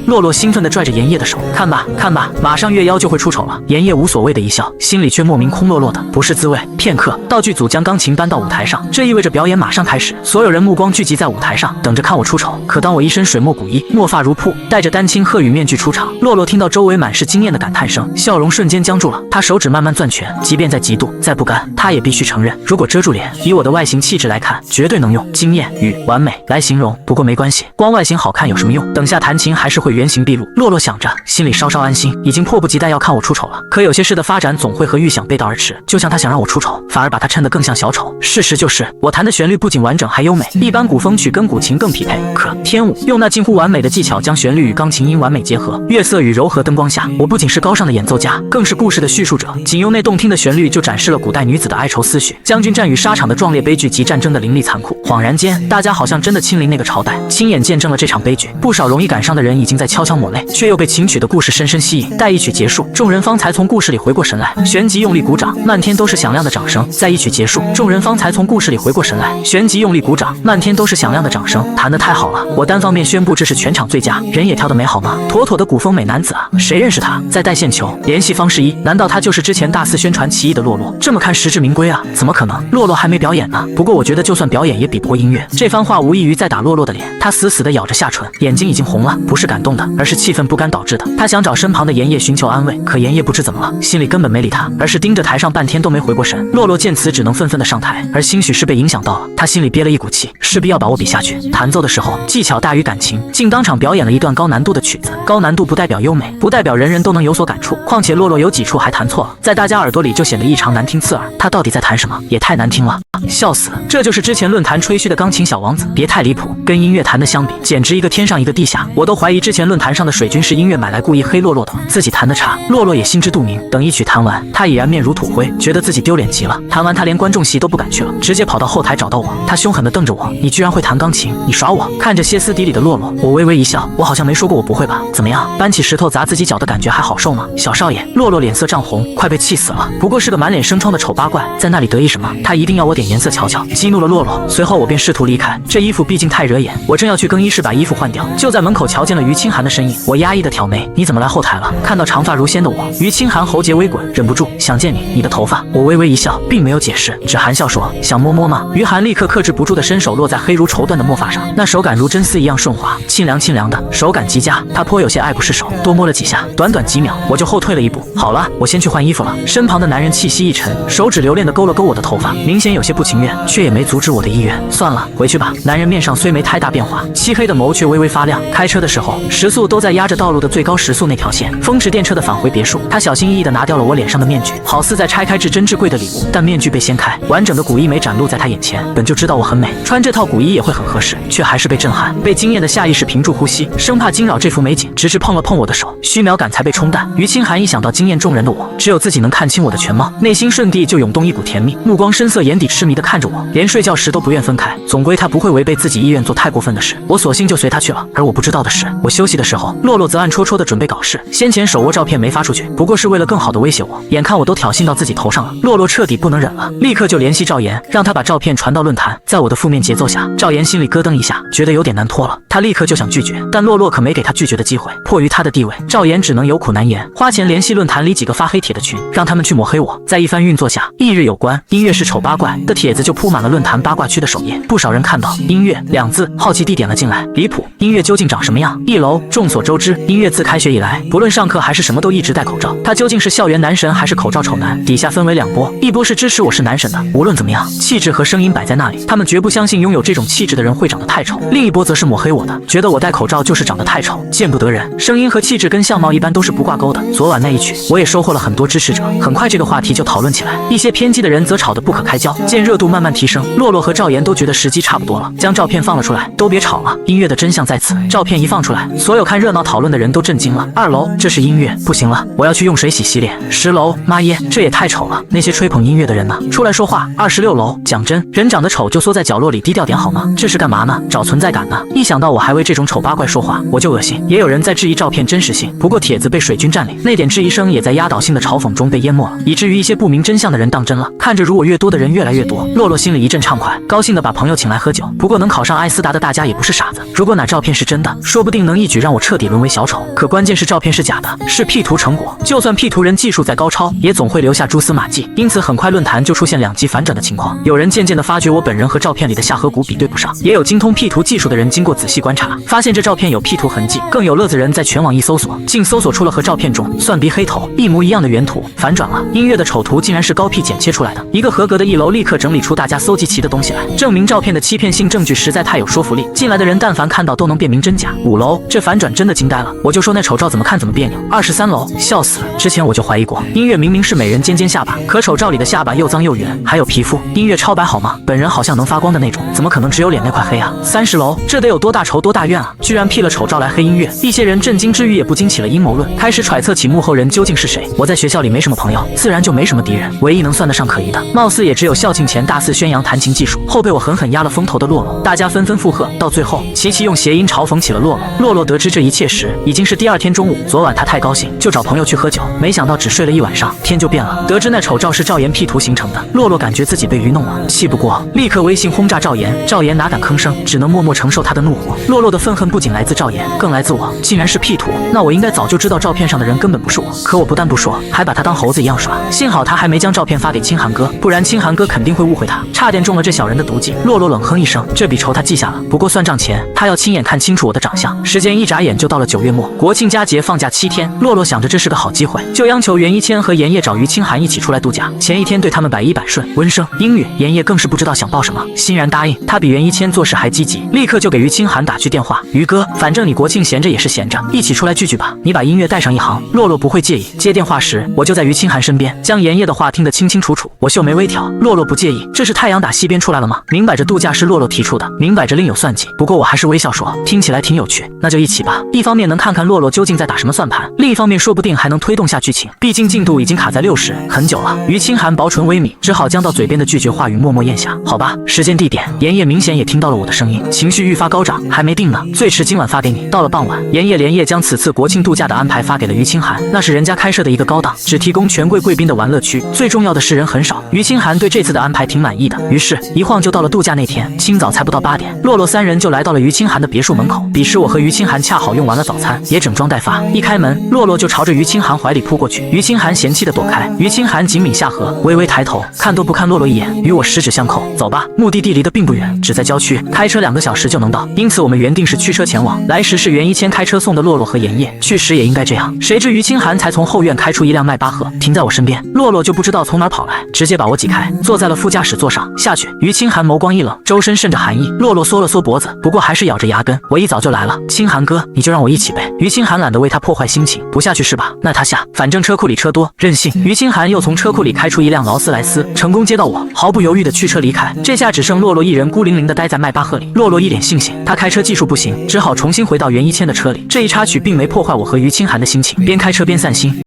洛洛兴奋地拽着妍叶的手，看吧看吧，马上月妖就会出丑了。妍叶无所谓的一笑，心里却莫名空落落的，不是滋味。片刻，道具组将钢琴搬到舞台上，这意味着表演马上开始。所有人目光聚集在舞台上，等着看我出丑。可当我一身水墨古衣，墨发如瀑，戴着丹青鹤羽面具出场，洛洛听到周围满是惊艳的感叹声，笑容瞬间僵住了。他手指慢慢攥拳，即便再嫉妒再不甘，他也必须承认，如果遮住脸，以我的外形气质来看，绝对能用惊艳与完美来形容。不过没关系，光外形好看有什么用？等下弹琴还是会原形毕露。洛洛想着，心里稍稍安心，已经迫不及待要看我出丑了。可有些事的发展总会和预想背道而驰，就像他想让我出丑，反而把他衬得更像小丑。事实就是，我弹的旋律不仅完整还优美，一般古风曲跟古琴更匹配。可天舞用那近乎完美的技巧将旋律与钢琴音完美结合，月色与柔和灯光下，我不仅是高尚的演奏家，更是故事的叙述者。仅用那动听的旋律就展示了古代女子的哀愁思绪，将军战与沙场的壮烈悲剧及战争的凌厉残酷。恍然间，大家好像真的亲临那个朝代，亲眼见证了这场悲剧。不少容易感伤的人已经在悄悄抹泪，却又被琴曲的故事深深吸引。待一曲结束，众人方才从故事里回过神来，旋即用力鼓掌，漫天都是响亮的掌声。在一曲结束，众人方才从故事里回过神来，旋即用力鼓掌，漫天都是响亮的掌声。弹得太好了，我单方面宣布这是全场最佳，人也跳得美好吗？妥妥的古风美男子啊！谁认识他？在带线球，联系方式1，难道他就是之前大肆宣传奇异的洛洛？这么看实至名归啊！怎么可能？洛洛还没表演呢。不过我觉得就算表演也比不过音乐。这番话无异于在打洛洛的脸，他死死地咬着下唇，眼睛已经红了，不是感动的，而是气愤不甘导致的。他想找身旁的妍叶寻求安慰，可妍叶不知怎么了，心里根本没理他，而是盯着台上半天都没回过神。洛洛见此只能愤愤地上台，而兴许是被影响到了，他心里憋了一股气，势必要把我比下去。弹奏的时候技巧大于感情，竟当场表演了一段高难度的曲子。高难度不代表优美，不代表人人都能有所感触，况且洛洛有几处还弹错了，在大家耳朵里就显得异常难听刺耳。他到底在弹什么？也太难听了，笑死！这就是之前论坛吹嘘的钢琴小王子，别太离谱，跟音乐弹的相比，简直一个天上一个地下。我都怀疑之前论坛上的水军是音乐买来故意黑洛洛的，自己弹的差。洛洛也心知肚明，等一曲弹完，他已然面如土灰，觉得自己丢脸极了。弹完他连观众席都不敢去了，直接跑到后台找到我，他凶狠地瞪着我：“你居然会弹钢琴？你耍我！”看着歇斯底里的洛洛，我微微一笑，我好像没说过我不会吧？怎么样，搬起石头砸自己脚的感觉还好受吗？小少爷，洛洛脸色涨红，快被气死了。不过是个满脸生疮的丑八怪，在那里得意什么？他一定要我点颜色瞧瞧，激怒了洛洛。随后我便试图离开，这衣服毕竟太惹眼，我正要去更衣室把衣服换掉，就在门口瞧见了于清寒的身影。我压抑的挑眉：“你怎么来后台了？”看到长发如仙的我，于清寒喉结微滚，忍不住想见你的头发。我微微一笑，并没有解释，只含笑说：“想摸摸吗？”于寒立刻克制不住的伸手落在黑如绸缎的墨发上，那手感如真丝一样顺滑，沁凉沁凉的，手感极佳。他颇有些爱不释手，多摸了几下，短短几秒，我就后退了一步。好了，我先去换衣服了。身旁的男人气息一沉，手指留恋的勾了勾我的头发，明显有些不情愿，却也没阻止我的意愿。算了，回去吧。男人面上虽没太大变化，漆黑的眸却微微发亮。开车的时候，时速都在压着道路的最高时速那条线，风驰电掣的返回别墅。他小心翼翼地拿掉了我脸上的面具，好似在拆开至真至贵的礼物。但面具被掀开，完整的古衣没展露在他眼前。本就知道我很美，穿这套古衣也会很合适，却还是被震撼，被惊艳的下意识屏住呼吸，生怕惊扰这幅美景，直至碰了碰我的手，虚渺感才被冲淡。于清寒一想到惊艳众人的我，只有自己能看清我的全貌，内心瞬地就涌动一股甜蜜，目光深色，眼底痴迷地看着我，连睡觉时都不愿分开。总归他不会违背自己意愿做太过分的事，我索性就随他去了。而我不知道的是，我休息的时候，洛洛则暗戳戳地准备搞事。先前手握照片没发出去，不过是为了更好地威胁我。眼看我都挑衅到自己头上了，洛洛彻底不能忍了，立刻就联系赵岩，让他把照片传到论坛。在我的负面节奏下，赵岩心里咯噔一下，觉得有点难拖了。他立刻就想拒绝，但洛洛可没给他拒绝的机会。迫于他的地位，赵岩只能有苦难言，花钱联系论坛里几个发黑帖的群，让他们去抹黑我。在一番运作下，翌日有关音乐是丑八怪的帖子就铺满了论坛八卦区的首页。不少人看到音乐2字，好奇地点了进来。离谱，音乐究竟长什么样？1楼，众所周知，音乐自开学以来，不论上课还是什么都一直戴口罩。他究竟是校园男神还是口罩丑男，底下分为2波，一波是支持我是男神的，无论怎么样，气质和声音摆在那里，他们绝不相信拥有这种气质的人会长得太丑。另一波则是抹黑我的，觉得我戴口罩就是长得太丑，见不得人，声音和气质跟相貌一般都是不挂钩的。昨晚那一曲，我也收获了很多支持者，很快这个话题就讨论起来，一些偏激的人则吵得不可开交。见热度慢慢提升，洛洛和赵岩都觉得时机差不多了，将照片放了出来，都别吵了，音乐的真相在此。照片一放出来，所有看热闹讨论的人都震惊了。2楼，这是音乐，不行了，我要去用水洗脸。10楼，妈耶，这也太丑了，那些吹捧音乐的人呢？出来说话。26楼，讲真，人长得丑就缩在角落里低调点好吗？这是干嘛呢？找存在感呢？一想到我还为这种丑八怪说话，我就恶心。也有人在质疑照片真实性，不过帖子被水军占领，那点质疑声也在压倒性的嘲讽中被淹没了，以至于一些不明真相的人当真了。看着如我越多的人越来越多，洛洛心里一阵畅快，高兴的把朋友请来喝酒。不过能考上艾斯达的大家也不是傻子，如果哪照片是真的，说不定能一举让我彻底沦为小丑。可关键是照片是假的，是 P 图成果，就算 P 图人技术再高超，也总会留下蛛丝马迹。因此很快论坛就出现2极反转的情况，有人渐渐的发觉我本人和照片里的下颌骨比对不上，也有精通 P 图技术的人经过仔细观察，发现这照片有 P 图痕迹，更有乐子人在全网一搜索，竟搜索出了和照片中蒜鼻黑头一模一样的原图。反转了，音乐的丑图竟然是高 P 剪切出来的。一个合格的1楼立刻整理出大家搜集齐的东西来，证明照片的欺骗性证据实在太有说服力，进来的人但凡看到都能辨明真假。5楼，这反转真的惊呆了，我就说那丑照怎么看怎么别扭。23楼，笑死了，之前我就怀疑过，音乐明明是美人尖尖下巴，可丑照里的下巴又脏又圆，还有皮肤，音乐超白好吗？本人好像能发光的那种，怎么可能只有脸那块黑啊？30楼，这得有多大仇多大怨啊，居然 P 了丑照来黑音乐。一些人震惊之余也不禁起了阴谋论，开始揣测起幕后人究竟是谁。我在学校里没什么朋友，自然就没什么敌人，唯一能算得上可疑的，貌似也只有校庆前大肆宣扬弹琴技术后被我狠狠压了风头的洛洛。大家纷纷附和，到最后琪琪用谐音嘲讽起了洛洛。洛洛得知这一切时，已经是第2天中午。昨晚他太高兴，就找朋友去喝酒，没想到只睡了一晚上，天就变了。得知那丑照是赵岩 P 图形成的，洛洛感觉自己被愚弄了，气不过，立刻微信轰炸赵岩。赵岩哪敢吭声，只能默默承受他的怒火。洛洛的愤恨不仅来自赵岩，更来自我，竟然是 P 图，那我应该早就知道照片上的人根本不是我，可我不但不说，还把他当猴子一样耍。幸好他还没将照片发给清寒哥，不然清寒哥肯定会误会他，差点中了这小人的毒计。洛洛冷哼一声，这笔仇他记下了，不过算账前他要亲眼看清楚我的长相。时间一眨眼就到了9月末，国庆佳节放假7天，洛洛想着这是个好机会，就央求袁一谦和妍叶找于清寒一起出来度假。前一天对他们百依百顺，温声英语，妍叶更是不知道想报什么，欣然答应。他比袁一谦做事还积极，立刻就给于清寒打去电话，于哥，反正你国庆闲着也是闲着，一起出来聚聚吧，你把音乐带上一行，洛洛不会介意。接电话时我就在于清寒身边，将妍叶的话听得清清楚楚，我秀眉微挑，洛洛不介意，这是太阳打西边出来了吗？明摆着度假是洛洛提出的，明摆着另有算计。不过我还是微笑说，听起来挺有趣，那就一起吧。一方面能看看洛洛究竟在打什么算盘，另一方面说不定还能推动下剧情，毕竟进度已经卡在60很久了。于清寒薄唇微抿，只好将到嘴边的拒绝话语默默咽下。好吧，时间地点，妍叶明显也听到了我的声音，情绪愈发高涨，还没定呢，最迟今晚发给你。到了傍晚，妍叶连夜将此次国庆度假的安排发给了于清寒，那是人家开设的一个高档，只提供权贵贵宾的玩乐区，最重要的是人很少。于清寒对这次的安排挺满意的，于是一晃就到了度假那天。清早才不到8点，洛洛3人就来到了于清寒的别墅门口。彼时我和于清寒恰好用完了早餐，也整装待发。一开门，洛洛就朝着于清寒怀里扑过去，于清寒嫌弃的躲开。于清寒紧抿下颌，微微抬头，看都不看洛洛一眼，与我十指相扣。走吧，目的地离得并不远，只在郊区，开车2个小时就能到。因此我们原定是驱车前往，来时是袁一谦开车送的洛洛和妍叶，去时也应该这样。谁知于清寒才从后院开出一辆迈巴赫，停在我身边。洛洛就不知道从哪儿跑来，直接把我挤开，坐在了副驾驶座上。下去。于清寒眸光一冷，周身渗着寒意。洛洛缩了缩脖子，不过还是咬着牙根。我一早就来了，清寒哥，你就让我一起呗。于清寒懒得为他破坏心情，不下去是吧？那他下，反正车库里车多，任性。于清寒又从车库里开出一辆劳斯莱斯，成功接到我，毫不犹豫的驱车离开。这下只剩洛洛一人孤零零的待在迈巴赫里。洛洛一脸悻悻，他开车技术不行，只好重新回到袁一谦的车里。这一插曲并没破坏我和于清寒的心情，边开车边散心。